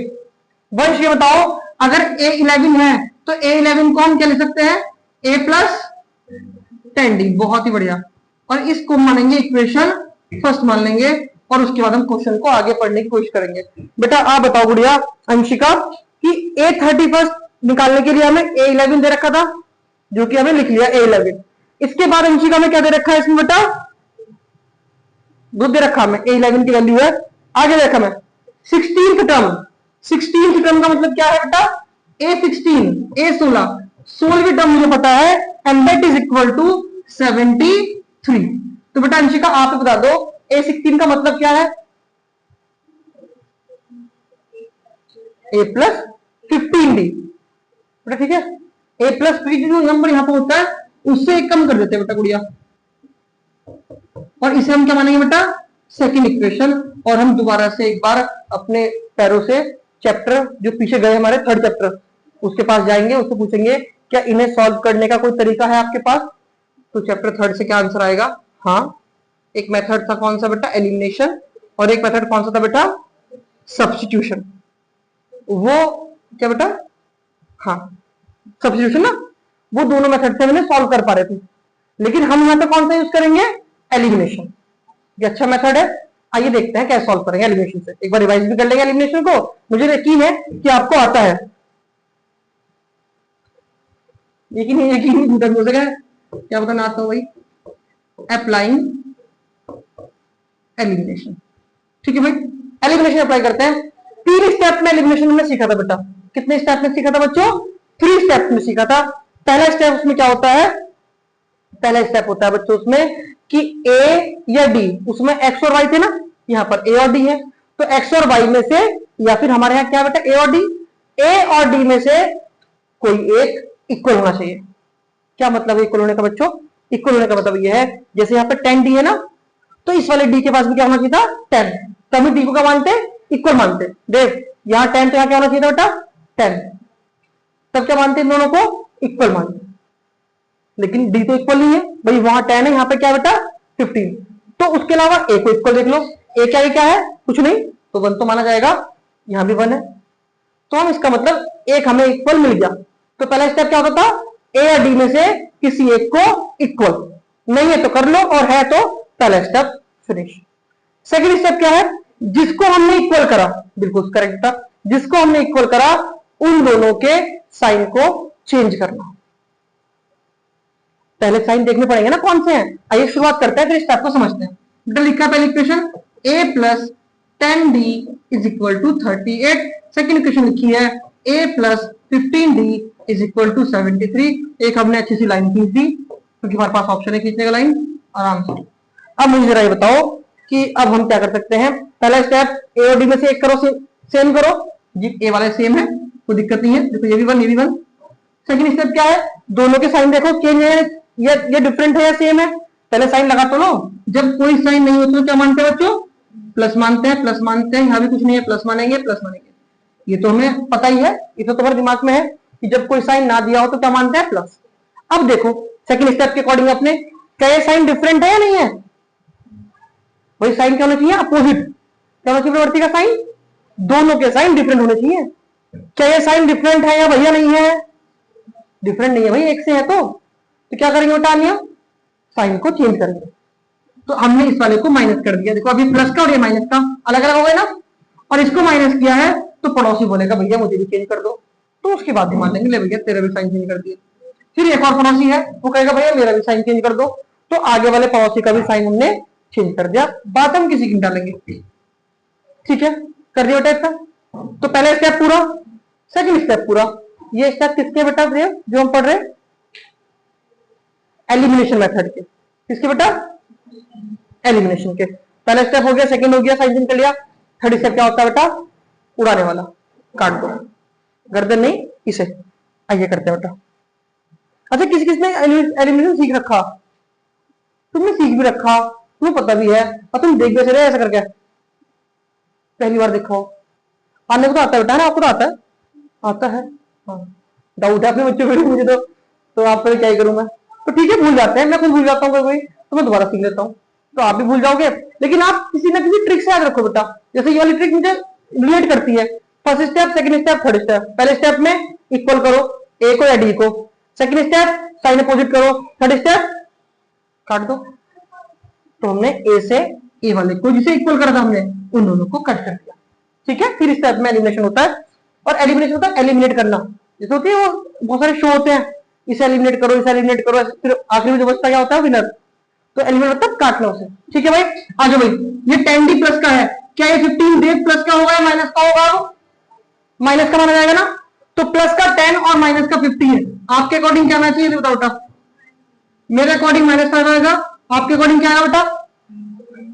वंश ये बताओ, अगर A11 है तो A11 को हम क्या लिख सकते हैं? A plus 10D। बहुत ही बढ़िया। और इसको मानेंगे इक्वेशन फर्स्ट मान लेंगे और उसके बाद हम क्वेश्चन को आगे पढ़ने की कोशिश करेंगे। बेटा आप बताओ गुड़िया अंशिका कि A31 निकालने के लिए हमें A11 दे रखा था, जो कि हमें लिख लिया A11। इसके बाद अंशिका में क्या दे रखा है इसमें बेटा? दे रखा हमें A11 की वैल्यू है। आगे देखा मैं 16th टर्म। 16th टर्म का मतलब क्या है बेटा? A16, A16, 16वीं टर्म मुझे पता है and that is equal to 73। तो बेटा अंशिका आप बता दो A16 का मतलब क्या है? A plus 15D। बेटा ठीक है, A प्लस 15 जो नंबर यहां पर होता है उससे एक कम कर देते हैं बेटा गुड़िया, और इसे हम क्या मानेंगे बेटा? Second equation. और हम दोबारा से एक बार अपने पैरों से चैप्टर जो पीछे गए हमारे थर्ड चैप्टर उसके पास जाएंगे, उससे पूछेंगे क्या इन्हें सॉल्व करने का कोई तरीका है आपके पास? तो चैप्टर थर्ड से क्या आंसर आएगा? हाँ, एक मेथड था कौन सा बेटा? एलिमिनेशन। और एक मेथड कौन सा था बेटा? सब्स्टिट्यूशन। वो क्या बेटा? हाँ सब्स्टिट्यूशन ना। वो दोनों मेथड से हमने सॉल्व कर पा रहे थे, लेकिन हम यहां पे कौन सा यूज करेंगे? एलिमिनेशन। ये अच्छा मेथड है। आइए देखते हैं कैसे सॉल्व करेंगे एलिमिनेशन से। एक बार रिवाइज भी कर लेंगे एलिमिनेशन को, मुझे यकीन है कि आपको आता है। यकीन नहीं झूठा बोल सके, क्या बताना आता हो भाई? Applying elimination. ठीक है भाई, एलिमिनेशन अप्लाई करते हैं। 3 स्टेप में एलिमिनेशन हमने सीखा था बेटा। कितने स्टेप में सीखा था बच्चों? 3 स्टेप में सीखा था। पहला स्टेप उसमें क्या होता है? पहला स्टेप होता है बच्चों उसमें कि ए या डी, उसमें एक्स और वाई थे ना, यहां पर ए और डी है, तो एक्स और वाई में से या फिर हमारे यहां क्या बेटा? ए और डी। ए और डी में से कोई एक इक्वल होना चाहिए। क्या मतलब इक्वल होने का बच्चों? इक्वल होने का मतलब यह है जैसे यहाँ पे 10D है ना, तो इस वाले डी के पास भी क्या होना चाहिए था? 10। तो हम डी को क्या मानते? इक्वल मानते। देख यहाँ 10 तो यहाँ क्या होना चाहिए था बेटा? 10। तब क्या मानते? इन दोनों को इक्वल मानते। लेकिन डी तो इक्वल नहीं है भाई, वहां 10 है, यहाँ पे क्या बेटा? 15। तो उसके अलावा ए को इक्वल देख लो। ए क्या है? कुछ नहीं, तो 1 तो माना जाएगा। यहां भी 1 है, तो हम इसका मतलब एक हमें इक्वल मिल गया। तो पहला स्टेप क्या होता था? ए या डी में से किसी एक को इक्वल, नहीं है तो कर लो, और है तो पहला स्टेप फिनिश। सेकंड स्टेप क्या है? जिसको हमने इक्वल करा, बिल्कुल करेक्ट था, जिसको हमने इक्वल करा उन दोनों के साइन को चेंज करना। पहले साइन देखने पड़ेंगे ना कौन से हैं। आइए शुरुआत करते हैं, फिर स्टेप को समझते हैं। बेटा लिखा पहले equation a plus 10d is equal to 38। Second equation लिखी है a plus 15d is equal to 73। एक हमने अच्छी सी लाइन खींच दी क्योंकि हमारे पास ऑप्शन है खींचने का लाइन आराम से। अब मुझे जरा ये बताओ कि अब हम क्या कर सकते हैं। पहला स्टेप ए और डी में से एक करो, सेम करो जी। ए वाले सेम है, कोई दिक्कत नहीं है। देखो ये भी 1 ये भी 1। सेकंड स्टेप क्या है? दोनों के साइन देखो चेंज है या ये डिफरेंट है या सेम है। पहले साइन लगा तो लो। जब कोई साइन नहीं होता तो क्या मानते हैं बच्चों? प्लस मानते हैं। प्लस मानते हैं, यहाँ भी कुछ नहीं है, प्लस मानेंगे प्लस मानेंगे। ये तो हमें पता ही है, ये तो तुम्हारे दिमाग में है कि जब कोई साइन ना दिया हो तो क्या मानते हैं? प्लस। अब देखो सेकंड स्टेप के अकॉर्डिंग अपने क्या ये साइन डिफरेंट है या नहीं है? वही साइन क्या होना चाहिए? अपोजिट। क्या होना चाहिए प्रवृत्ति का साइन? दोनों के साइन डिफरेंट होने चाहिए। क्या ये साइन डिफरेंट है या भैया नहीं है? डिफरेंट नहीं है भाई, एक से है तो क्या करेंगे बेटा? अन्य साइन को चेंज करेंगे। तो हमने इस वाले को माइनस कर दिया। देखो अभी प्लस का और ये माइनस का अलग अलग हो गए ना, और इसको माइनस किया है तो पड़ोसी बोलेगा भैया मुझे भी चेंज कर दो, तो उसकी बात ही मान लेंगे, ले भैया तेरा भी साइन चेंज कर दिया। फिर एक और पड़ोसी है, वो कहेगा भैया मेरा भी साइन चेंज कर दो, तो आगे वाले पड़ोसी का भी साइन हमने चेंज कर दिया, बात हम किसी की डालेंगे। ठीक है, कर दिया बेटा इतना। तो पहला स्टेप पूरा, सेकंड स्टेप पूरा। ये स्टेप किसके बेटा जो हम पढ़ रहे हैं, एलिमिनेशन मेथड के। किसके बेटा, एलिमिनेशन के। पहला स्टेप हो गया, सेकंड हो गया, साइन चेंज कर लिया। थर्ड स्टेप क्या होता है बेटा, उड़ाने वाला, काट दो, गर्दन नहीं इसे। आइए करते हैं बेटा। अच्छा, किस किसने एलिमिनेशन सीख रखा, तुमने सीख भी रखा, तुम्हें पता भी है, और तुम देख भी रहे ऐसा करके, पहली बार देखा हो। आने को तो आता है बेटा ना, आपको तो आता है, आता है। हाँ, डाउट है अपने बच्चों को, मुझे तो आपको क्या ही करूं मैं। तो ठीक है, भूल जाते हैं, मैं खुद भूल जाता हूँ कोई कोई, तो मैं दोबारा सीख लेता हूँ, तो आप भी भूल जाओगे। लेकिन आप किसी ना किसी ट्रिक से याद रखो बेटा। जैसे ये वाली ट्रिक मुझे रिलेट करती है। First step, second step, third step. पहले स्टेप में इक्वल करो ए को या डी को, सेकंड स्टेप साइन अपोजिट करो, थर्ड स्टेप काट दो। तो हमने ए से ए वाले को जिसे इक्वल करा था हमने, उन दोनों को कट कर दिया। ठीक है, फिर स्टेप में एलिमिनेशन होता है, और एलिमिनेशन होता है एलिमिनेट करना। जैसे होती है वो बहुत सारे शो होते हैं, इसे एलिमिनेट करो, इसे एलिमिनेट करो, फिर आखिरी में जो बचता क्या होता है, विनर। तो एलिमिनेट मतलब काटना उसे। ठीक है भाई, आ जाओ भाई। ये 10d प्लस का है, क्या ये 15d प्लस का होगा या माइनस का होगा, माइनस का माना जाएगा ना। तो प्लस का 10 और माइनस का 50 है, आपके अकॉर्डिंग क्या आना चाहिए बताओ बेटा। मेरे अकॉर्डिंग माइनस 5 आएगा, आपके अकॉर्डिंग क्या आएगा बेटा,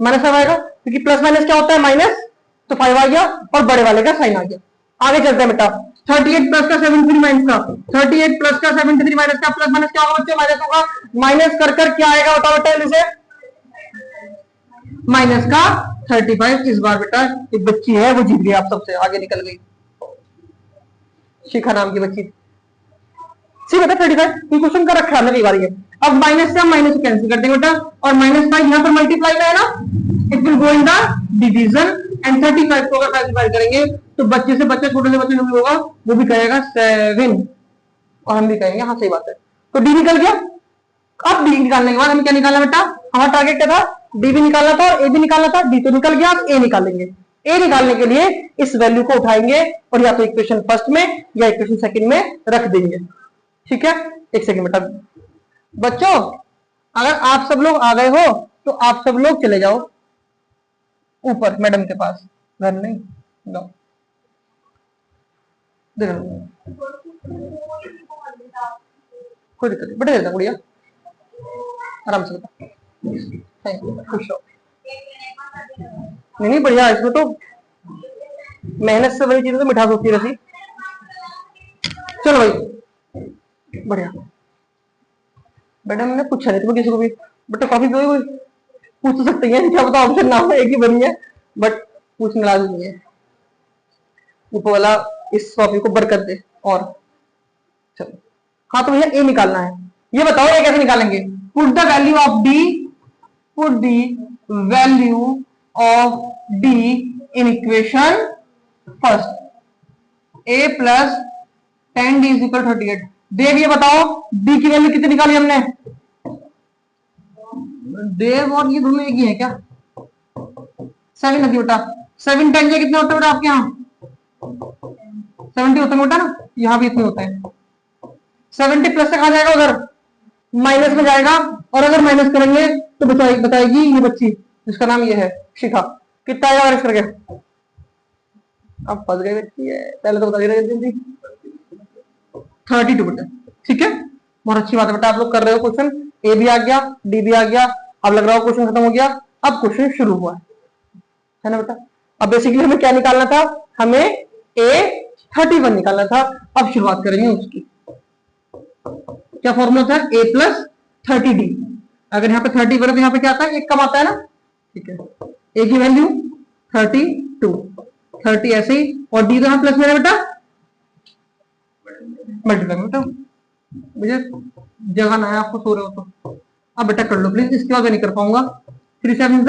माइनस 5 आएगा, क्योंकि प्लस माइनस क्या होता है, माइनस। तो 5 आ गया, और बड़े वाले का साइन आ गया। आगे चलते हैं बेटा। 38 प्लस का 73 माइनस का, 38 प्लस का 73 माइनस का, प्लस माइनस क्या होगा बच्चे, माइनस होगा। माइनस कर क्या आएगा बताओ बेटा, इसे माइनस का 35। इस बार बेटा एक बच्ची है, वो जीत गई, आप सबसे आगे निकल गई, शिखा नाम की बच्ची। ठीक है, 35 क्वेश्चन का रखा है कई बार ये। अब माइनस से हम माइनस कैंसिल कर देंगे बेटा, और -5 यहाँ पर मल्टीप्लाई में है ना, it will go in the division. And 35 को अगर मल्टीप्लाई करेंगे तो बच्चे से बच्चा, छोटे से बच्चे जो भी होगा वो भी कहेगा 7, और हम भी कहेंगे हाँ सही बात है। तो डी निकल गया। अब डी निकालने के बाद हमें क्या निकालना बेटा, हमारा टारगेट क्या था, डी भी निकालना था और ए भी निकालना था। डी तो निकल गया, अब ए निकालेंगे। ए निकालने के लिए इस वैल्यू को उठाएंगे और या तो इक्वेशन फर्स्ट में या इक्वेशन सेकंड में रख देंगे। ठीक है, एक सेकंड बेटा। बच्चों अगर आप सब लोग आ गए हो तो आप सब लोग चले जाओ ऊपर मैडम के पास, घर नहीं जाओ, कोई दिक्कत नहीं, बैठे रहता गुड़िया, आराम से बता। थैंक यू, खुश हो। नहीं बढ़िया, इसमें तो मेहनत से बड़ी चीजें तो मिठास होती रहती। चलो भाई बढ़िया। मैडम ने पूछा नहीं तुम्हें किसी को भी, बट कॉफी पियोगे, पूछ तो सकते हैं, क्या पता ऑप्शन ना हो, एक ही बनी है, बट पूछने लाजमी नहीं है। ऊपर वाला इस कॉफी को बरकत दे। और चलो हाँ, तो भैया ए निकालना है। ये बताओ ये कैसे निकालेंगे, put the value of D, put the value of D in equation first. A plus 10d is equal 38। देव ये बताओ डी की वैल्यू कितनी निकाली हमने, देव और ये दोनों एक ही है क्या, 7 लगी बेटा। 7 10 कितने होते हैं बेटा आपके यहाँ, 70 होते हैं बेटा ना, यहाँ भी इतने होते हैं। 70 प्लस से कहा जाएगा, उधर माइनस में जाएगा, और अगर माइनस करेंगे तो बताएगी ये बच्ची जिसका नाम ये है शिखा, कितना आएगा माइनस करके। अब फंस गई बच्ची है, पहले तो बता दे रहे जल्दी। 32 बेटा। ठीक है, बहुत अच्छी बात है बेटा, आप लोग कर रहे हो क्वेश्चन। ए भी आ गया, डी भी आ गया, अब लग रहा हो क्वेश्चन खत्म हो गया, अब क्वेश्चन शुरू हुआ है ना बेटा। अब बेसिकली हमें क्या निकालना था, हमें A31 निकालना था। अब शुरुआत करेंगे उसकी। क्या फॉर्मूला था, A प्लस 30D। अगर यहाँ पे 31 है तो यहाँ पे क्या आता है, एक कम आता है ना। ठीक है, A की वैल्यू 32, 30 ऐसे ही, और D तो यहाँ प्लस में है बेटा, मल्टीप्लाई बेटा, मुझे जगह ना है, आपको सो रहे हो तो। अब बेटा कर लो प्लीज, इसके बाद नहीं कर पाऊंगा। 3 7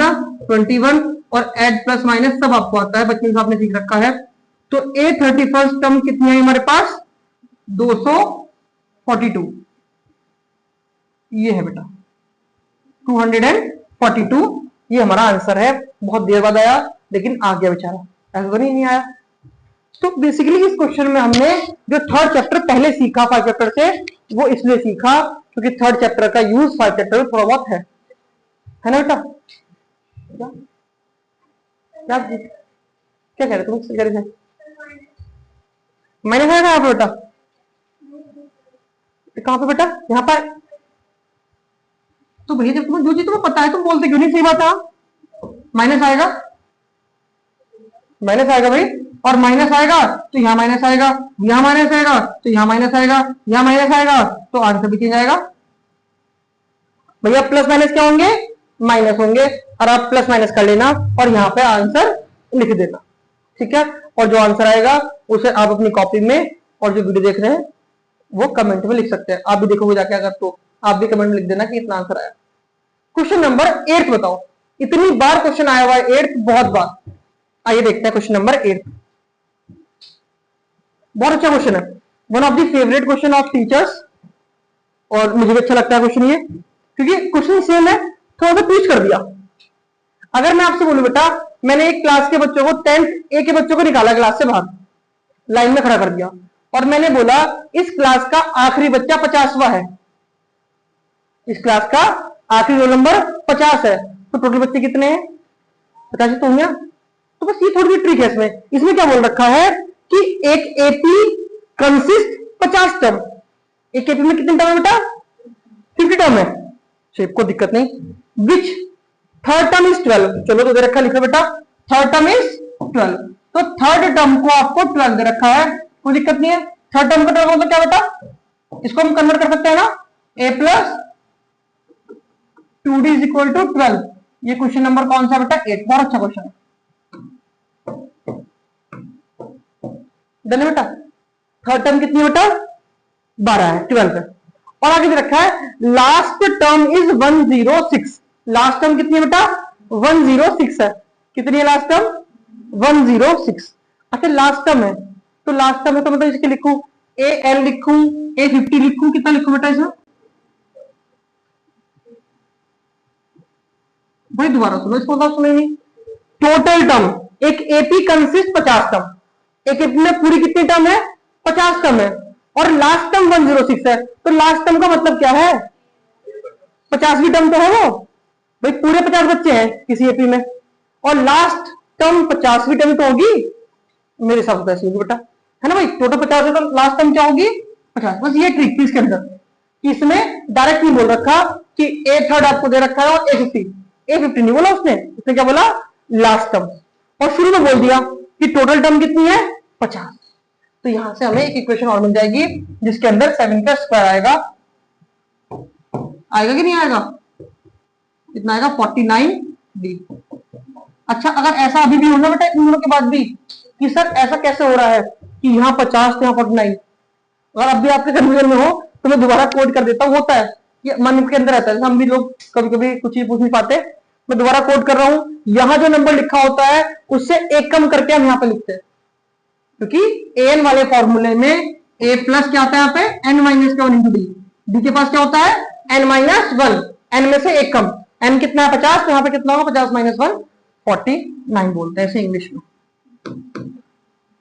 21, और एड प्लस माइनस सब आपको आता है, बचपन से आपने सीख रखा है। तो A31 टर्म कितनी है हमारे पास, 242। ये है बेटा 242, ये हमारा आंसर है। बहुत देर बाद आया लेकिन आ गया बेचारा, ऐसा तो नहीं आया। तो बेसिकली इस क्वेश्चन में हमने जो थर्ड चैप्टर पहले सीखा 5 चैप्टर से, वो इसलिए सीखा क्योंकि थर्ड चैप्टर का यूज 5 चैप्टर में थोड़ा बहुत है ना बेटा? क्या क्या क्या कह रहे तुम? कह रहे थे माइनस आएगा यहाँ पे बेटा? कहाँ पे बेटा? यहाँ पर। तो भैया जब तुम्हें जो चीज तुम्हें पता है तुम बोलते क्यों नहीं? सही बात है, माइनस आएगा, माइनस आएगा भाई। और माइनस आएगा तो यहाँ माइनस आएगा, यहाँ माइनस आएगा तो यहाँ माइनस आएगा, यहाँ माइनस आएगा तो आंसर भी चेंज आएगा। भैया प्लस माइनस क्या होंगे? माइनस होंगे। और आप प्लस माइनस कर लेना और यहाँ पे आंसर लिख देना, ठीक है? और जो आंसर आएगा उसे आप अपनी कॉपी में और जो वीडियो देख रहे हैं वो कमेंट में लिख सकते हैं। आप भी देखोगे जाके अगर तो आप भी कमेंट में लिख देना कि इतना आंसर आया। क्वेश्चन नंबर 8 बताओ। इतनी बार क्वेश्चन आया हुआ है 8, बहुत बार। आइए देखते हैं क्वेश्चन नंबर 8। बहुत अच्छा क्वेश्चन है, one of the favourite question of teachers, और मुझे भी अच्छा लगता है क्वेश्चन ये, क्योंकि क्वेश्चन सेम है, थोड़ा सा ट्विस्ट कर दिया। अगर मैं आपसे बोलूं बेटा, मैंने एक क्लास के बच्चों को 10th ए के बच्चों को निकाला क्लास से बाहर, लाइन में खड़ा कर दिया, और मैंने बोला इस क्लास का आखिरी बच्चा 50वां है, इस क्लास का आखिरी रोल नंबर 50 है, तो टोटल बच्चे कितने हैं? 50 तो होंगे। तो बस ये थोड़ी सी ट्रिक है इसमें। इसमें क्या बोल रखा है कि एक एपी कंसिस्ट 50 टर्म। एक एपी में कितने टर्म है बेटा? 50 टर्म है, शेप को दिक्कत नहीं। विच थर्ड टर्म इज 12। चलो तो दे रखा, लिखो बेटा थर्ड टर्म इज 12। तो थर्ड टर्म को आपको 12 दे रखा है, कोई दिक्कत नहीं है। थर्ड टर्म का टर्म मतलब क्या बेटा? इसको हम कन्वर्ट कर सकते हैं ना, a plus 2d is equal to 12। ये क्वेश्चन नंबर कौन सा बेटा? 8। बहुत अच्छा क्वेश्चन है। डन बेटा। थर्ड टर्म कितनी बेटा? 12 है, 12 है। और आगे दे रखा है last term is 106। Last term कितनी है बेटा? 106 है। कितनी है लास्ट टर्म? 106। अच्छा लास्ट टर्म है, तो लास्ट टर्म है तो मतलब इसके लिखूं AL लिखूं, A50 लिखूं, कितना लिखूं बेटा इसमें? भाई दोबारा सुनो, इसको मतलब सुने नहीं। टोटल टर्म, एक एपी कंसिस्ट 50 टर्म, एक एपी में पूरी कितनी टर्म है? 50 टर्म है, और लास्ट टर्म 106 है, तो लास्ट टर्म का मतलब क्या है? 50वीं टर्म तो है वो भाई, पूरे 50 बच्चे हैं किसी एपी में, और लास्ट टर्म 50वीं टर्म तो होगी, मेरे हिसाब से ऐसी होगी बेटा, है ना भाई? टोटल 50 है तो लास्ट टर्म क्या होगी? 50। बस ये ट्रिक थी इसके अंदर, इसमें डायरेक्ट नहीं बोल रखा कि ए थर्ड आपको दे रखा है और A50 नहीं बोला उसने क्या बोला? Last term. और शुरू में बोल दिया कि टोटल टर्म कितनी है? 50। तो यहां से हमें एक इक्वेशन और मिल जाएगी जिसके अंदर 7 का स्क्वायर आएगा। आएगा कि नहीं आएगा? कितना आएगा? 49d। अच्छा अगर ऐसा अभी भी होना बेटा इन दोनों के बाद भी कि सर ऐसा कैसे हो रहा है कि यहाँ 50 तो यहाँ 49, अगर अब भी आपके कंफ्यूजन में हो तो मैं दोबारा कोड कर देता हूँ। होता है ये मन के अंदर रहता है, हम भी लोग कभी कभी कुछ चीज पूछ नहीं पाते। मैं दोबारा कोड कर रहा हूं, यहां जो नंबर लिखा होता है उससे एक कम करके हम यहां पे लिखते हैं, क्योंकि एन वाले फॉर्मूले में ए प्लस क्या आता है? यहाँ पे एन माइनस का 1 इंटू डी। डी के पास क्या होता है? एन माइनस 1, एन में से एक कम। एन कितना है? 50, तो यहाँ पे कितना होगा? 50 माइनस 1 49 बोलते हैं ऐसे इंग्लिश में।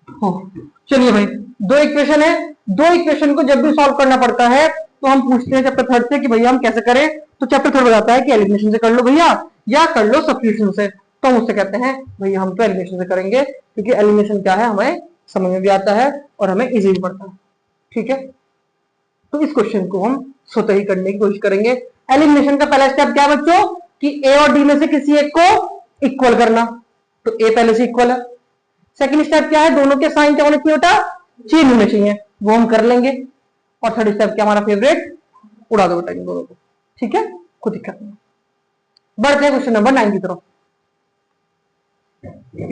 हो चलिए भाई, दो इक्वेशन है, दो इक्वेशन को जब भी सॉल्व करना पड़ता है तो हम पूछते हैं चैप्टर थर्ड से कि भैया हम कैसे करें, तो चैप्टर थर्ड बताता है कि एलिमिनेशन से कर लो भैया या कर लो सब्स्टिट्यूशन से। तो हम उससे कहते हैं भैया हम तो एलिमिनेशन से करेंगे, क्योंकि एलिमिनेशन क्या है हमें समझ में भी आता है और हमें इजी भी पड़ता है, ठीक है? तो इस क्वेश्चन को हम स्वतः ही करने की कोशिश करेंगे। एलिमिनेशन का पहला स्टेप क्या बच्चों? कि ए और डी में से किसी एक को इक्वल करना, तो ए पहले से इक्वल है। सेकंड स्टेप क्या है? दोनों के साइन क्या होने चाहिए बेटा? चेंज होने चाहिए, वो हम कर लेंगे। और थर्ड स्टेप क्या हमारा फेवरेट? उड़ा दो बेटा इन दोनों को, ठीक है? कोई दिक्कत नहीं। बढ़ते हैं क्वेश्चन नंबर 9 की तरफ।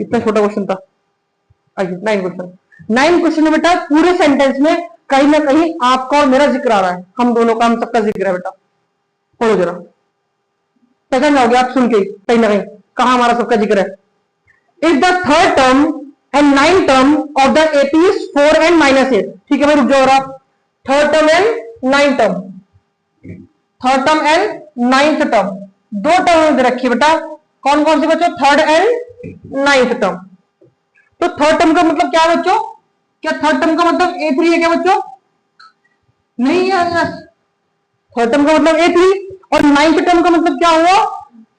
इतना छोटा क्वेश्चन था। आइए 9 क्वेश्चन में बेटा पूरे सेंटेंस में कहीं ना कहीं आपका और मेरा जिक्र आ रहा है, हम दोनों का, हम सबका जिक्र है बेटा। पढ़ो जरा, पहचान जाओगे आप सुन के कहीं ना कहीं कहां हमारा सबका जिक्र है। If the third term and 9th term of the AP is 4 and -8, ठीक है भाई रुक जाओ आप। Third term and 9th term, third term and 9th term, दो टर्म दे रखी है बेटा। कौन कौन से बच्चों? Third and 9th term. तो थर्ड टर्म का मतलब क्या है बच्चों? क्या थर्ड टर्म का मतलब A3 है क्या बच्चों? नहीं है। थर्ड टर्म का मतलब A3 और नाइन्थ टर्म का मतलब क्या हुआ?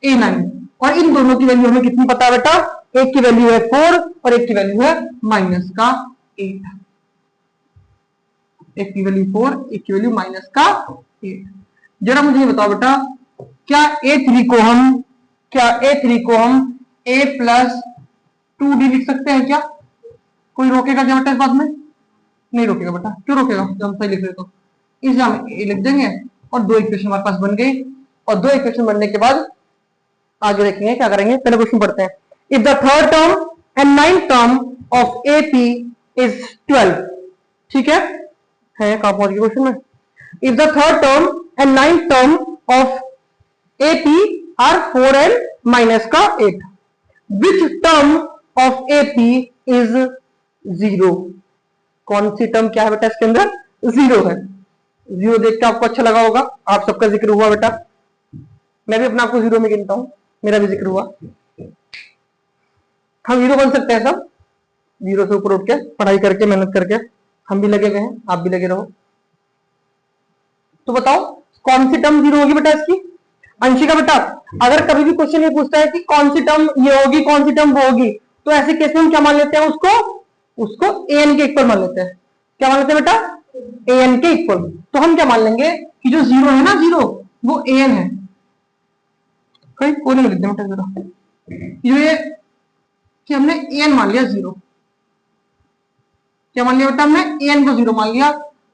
A9। और इन दोनों की वैल्यू हमें कितनी पता है बेटा? एक की वैल्यू है 4 और एक की वैल्यू है माइनस का 8। एक की वैल्यू 4, एक की वैल्यू माइनस का 8। जरा मुझे ये बताओ बेटा, क्या A3 को हम A प्लस 2D लिख सकते हैं क्या? कोई रोकेगा क्या बेटा इस बात में? नहीं रोकेगा बेटा। क्यों रोकेगा जब हम सही लिख रहे तो? इस हम ए लिख देंगे और दो इक्वेशन हमारे पास बन गई। और दो इक्वेशन बनने के बाद आगे देखेंगे क्या करेंगे। पहले क्वेश्चन पढ़ते हैं। If the third term and ninth term of AP is 12, ठीक है कहां पहुंच गए क्वेश्चन में? If the third term and ninth term of AP are 4 and minus का 8, which term of AP is 0? कौन सी टर्म क्या है बेटा इसके अंदर? 0 है। 0 देख के आपको अच्छा लगा होगा, आप सबका जिक्र हुआ बेटा। मैं भी अपने आप को 0 में गिनता हूं, मेरा भी जिक्र हुआ। हम 0 बन सकते हैं सब, 0 से ऊपर उठ के पढ़ाई करके मेहनत करके। हम भी लगे गए हैं, आप भी लगे रहो। तो बताओ कौन सी टर्म 0 होगी बेटा इसकी? अंशिका बेटा, अगर कभी भी क्वेश्चन ये पूछता है कि कौन सी टर्म ये होगी, कौन सी टर्म वो होगी, तो ऐसे केस में हम क्या मान लेते हैं? उसको an के इक्वल मान लेते हैं। क्या मान लेते हैं बेटा? an के इक्वल। तो हम क्या मान लेंगे कि जो 0 है ना, 0 वो an है। कहीं कोई नहीं लिख दे बेटा जरा, ये कि हमने an मान लिया 0। क्या मान लिया बेटा? हमने an को 0 मान लिया।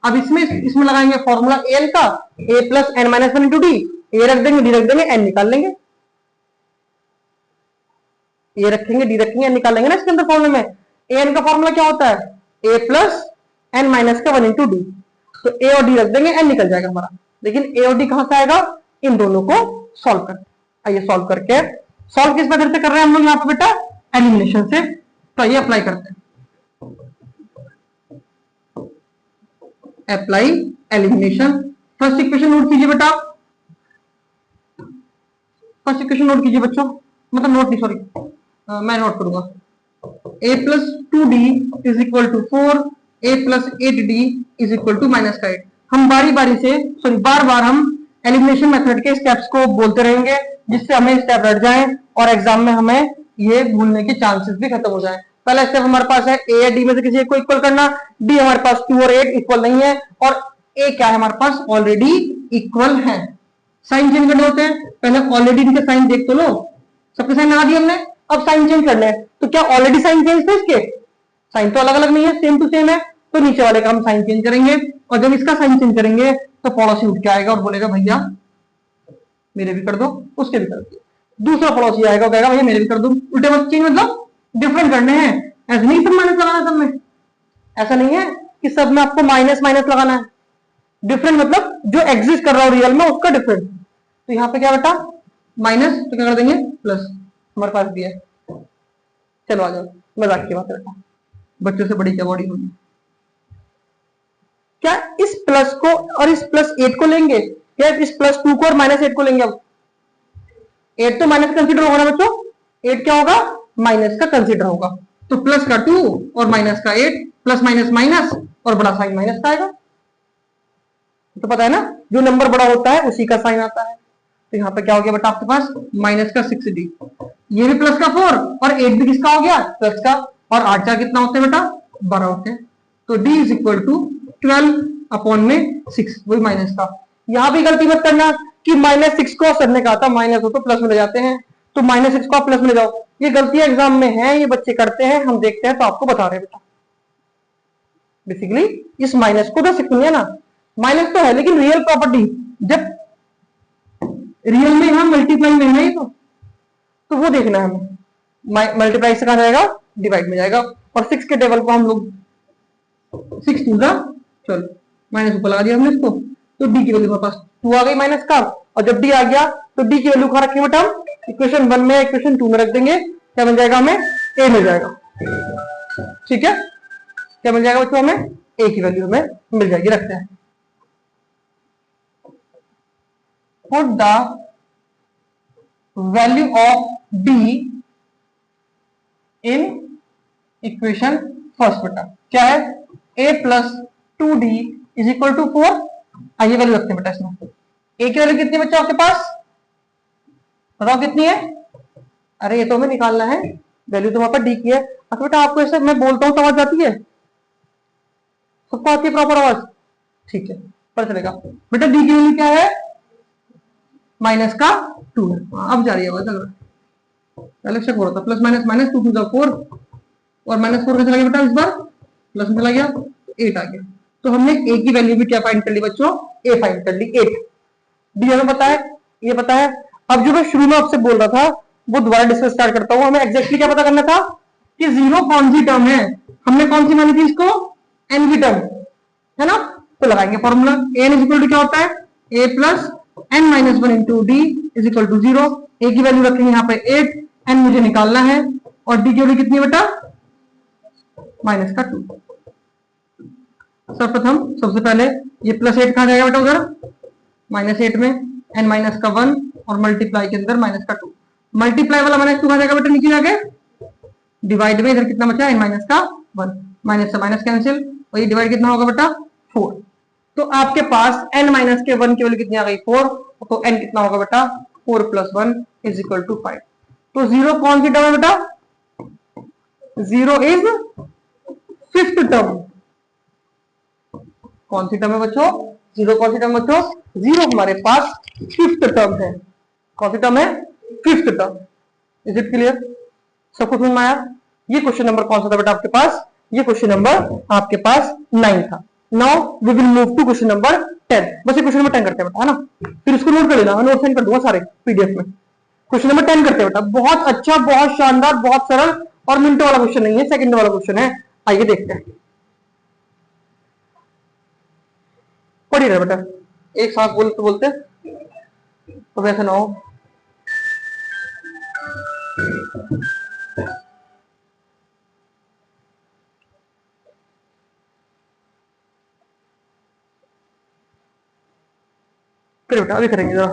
अब इसमें लगाएंगे फॉर्मूला an का, a plus n minus one into d. A रख देंगे, डी रख देंगे, एन निकाल लेंगे। ए रखेंगे, डी रखेंगे, एन निकाल लेंगे ना इसके अंदर फॉर्मूले में। एन का फॉर्मूला क्या होता है? ए प्लस एन माइनस का वन इंटू डी। तो ए और डी रख देंगे, एन निकल जाएगा हमारा। लेकिन ए और डी कहां से आएगा? इन दोनों को सॉल्व कर। आइए सॉल्व करके, सॉल्व किस मेथड से कर रहे हैं हम लोग यहाँ पे बेटा? एलिमिनेशन से। तो आइए अप्लाई करते हैं। Apply elimination. First equation note कीजिए बेटा, फर्स्ट इक्वेशन नोट कीजिए बच्चों, मतलब नोट नहीं, सॉरी मैं नोट करूंगा। a plus 2d is equal to 4, a plus 8d is equal to minus का 8। हम बारी बारी से, सॉरी बार बार हम एलिमिनेशन मेथड के स्टेप्स को बोलते रहेंगे, जिससे हमें स्टेप रट जाए और एग्जाम में हमें ये भूलने के चांसेस भी खत्म हो जाए। पहला स्टेप हमारे पास है a या d में से किसी एक को इक्वल करना। d हमारे पास 2 और 8 इक्वल नहीं है, और a क्या है हमारे पास? ऑलरेडी इक्वल है। साइन चेंज करने होते हैं, पहले ऑलरेडी इनके साइन देख तो लो। सबके साइन लगा दिए हमने, अब साइन चेंज करने हैं। तो क्या ऑलरेडी साइन चेंज थे इसके? साइन तो अलग अलग नहीं है, सेम टू सेम है। तो नीचे वाले का हम साइन चेंज करेंगे, और जब इसका साइन चेंज करेंगे तो पड़ोसी उठ के आएगा और बोलेगा भैया मेरे भी कर दो, उसके भी कर दो। दूसरा पड़ोसी आएगा और कहेगा भैया मेरे भी कर दो। उल्टे मत चेंज, मतलब डिफरेंट करने हैं। ऐसा नहीं सब माइनस लगाना सब में, ऐसा नहीं है कि सब में आपको माइनस माइनस लगाना है। डिफरेंट मतलब जो एग्जिस्ट कर रहा हो रियल में उसका डिफरेंट। तो यहाँ पे क्या बेटा? माइनस, तो क्या कर देंगे? प्लस। हमारे पास भी है। चलो आ जाओ, मजाक की बात है बेटा, बच्चों से बड़ी क्या बॉडी होगी। क्या इस प्लस को और इस प्लस 8 को लेंगे, या इस प्लस 2 को और माइनस 8 को लेंगे? अब 8 तो माइनस कंसीडर होगा ना बच्चों, 8 क्या होगा? माइनस का कंसीडर होगा। तो प्लस का 2 और माइनस का 8, प्लस माइनस माइनस, और बड़ा साइन माइनस का आएगा। तो पता है ना, जो नंबर बड़ा होता है उसी का साइन आता है। तो यहाँ पे क्या हो गया बेटा आपके पास? माइनस का 6d। ये भी प्लस का 4, और 8 भी किसका हो गया? प्लस का। और 8 चार कितना होते हैं बेटा? 12 होते हैं। तो d is equal to 12 upon में 6, वही माइनस का। यहाँ भी गलती मत करना कि माइनस 6 को सर ने कहा था माइनस हो तो प्लस में ले जाते हैं, तो माइनस 6 को आप प्लस में ले जाओ। ये गलतियां एग्जाम में है, ये बच्चे करते हैं, हम देखते हैं तो आपको बता रहे हैं बेटा। बेसिकली इस माइनस को तो सीखनी है ना, माइनस तो है लेकिन रियल प्रॉपर्टी, जब रियल में हम मल्टीप्लाई में है तो वो देखना है हमें। मल्टीप्लाई से कहा जाएगा? डिवाइड में जाएगा। और 6 के टेबल को हम लोग 6 टू दा, चलो माइनस ऊपर लगा दिया हमने इसको, तो डी की वैल्यू हमारे पास 2 आ गई माइनस का। और जब डी आ गया तो डी की वैल्यू कहां रखेंगे बेटा? हम इक्वेशन 1 में इक्वेशन 2 में रख देंगे। क्या मिल जाएगा हमें? ए मिल जाएगा। ठीक है, क्या मिल जाएगा बच्चों? हमें ए की वैल्यू हमें मिल जाएगी। रखते हैं, put the value of d in equation first बेटा क्या है, a plus 2d is equal to 4। आइए वैल्यू रखते हैं बेटा इसमें। a की वैल्यू कितनी बच्चा आपके पास, बताओ कितनी है। अरे ये तो हमें निकालना है, वैल्यू तो वहां पर डी की है। अच्छा बेटा आपको ऐसे मैं बोलता हूँ तो आवाज आती है, सबको आती है प्रॉपर आवाज, ठीक है पता चलेगा। बेटा डी की वैल्यू क्या है, माइनस का 2 है। अब जा रही है आवाज, पहले चेक हो रहा था, plus minus minus 2 to the 4, और माइनस 4 कैसे लगे बेटा इस बार, प्लस में चला गया 8 आ गया। तो हमने ए की वैल्यू भी क्या फाइंड कर ली बच्चों, ए फाइंड कर ली 8। डी हमें पता है, ये पता है। अब जो मैं शुरू में आपसे बोल रहा था वो दोबारा डिस्कस स्टार्ट करता हूं। हमें एग्जैक्टली क्या पता करना था कि जीरो कौन सी टर्म है, हमने कौन सी मानी थी इसको, एन की टर्म है ना। तो लगाएंगे formula, an is equal to क्या होता है, a plus n minus one into d is equal to 0। ए की वैल्यू रखेंगे यहाँ पे 8, एन मुझे निकालना है, और डी की वैल्यू कितनी बेटा, माइनस का 2। सर्वप्रथम सबसे पहले ये प्लस 8 कहा जाएगा बेटा उधर, माइनस 8 में एन माइनस का 1, और मल्टीप्लाई के अंदर माइनस का 2। मल्टीप्लाई वाला माइनस 2 कहा जाएगा बेटा नीचे जाके, डिवाइड में इधर कितना बचा, एन माइनस का 1, माइनस से माइनस कैंसिल, और ये डिवाइड कितना होगा बेटा 4। तो आपके पास एन माइनस के 1 की वैल्यू कितनी आ गई 4, तो एन कितना होगा बेटा 4 प्लस 1 इज इक्वल टू 5। तो जीरो कौन सी टर्म है बेटा, जीरो इज फिफ्थ टर्म। कौन सी टर्म है बच्चों, जीरो कौन सी टर्म बच्चों, जीरो हमारे पास फिफ्थ टर्म है। कौन सी टर्म है, fifth term. Is it clear, सबको समझ में आया। ये क्वेश्चन नंबर कौन सा था बेटा आपके पास, ये क्वेश्चन नंबर आपके पास 9 था। Now we will move to question number 10। बस ये क्वेश्चन नंबर 10 करते हैं बेटा, है ना, फिर इसको नोट कर लेना, मैं नोट सेंड कर दूंगा सारे पीडीएफ में। क्वेश्चन नंबर 10 करते हैं बेटा, बहुत अच्छा, बहुत शानदार, बहुत सरल, और मिनटों वाला क्वेश्चन नहीं है, सेकंड वाला क्वेश्चन है। आइए देखते हैं, पढ़िए रहे बेटा, एक साथ बोलते बोलते तो वैसे ना हो। फिर बेटा अभी करेंगे जरा।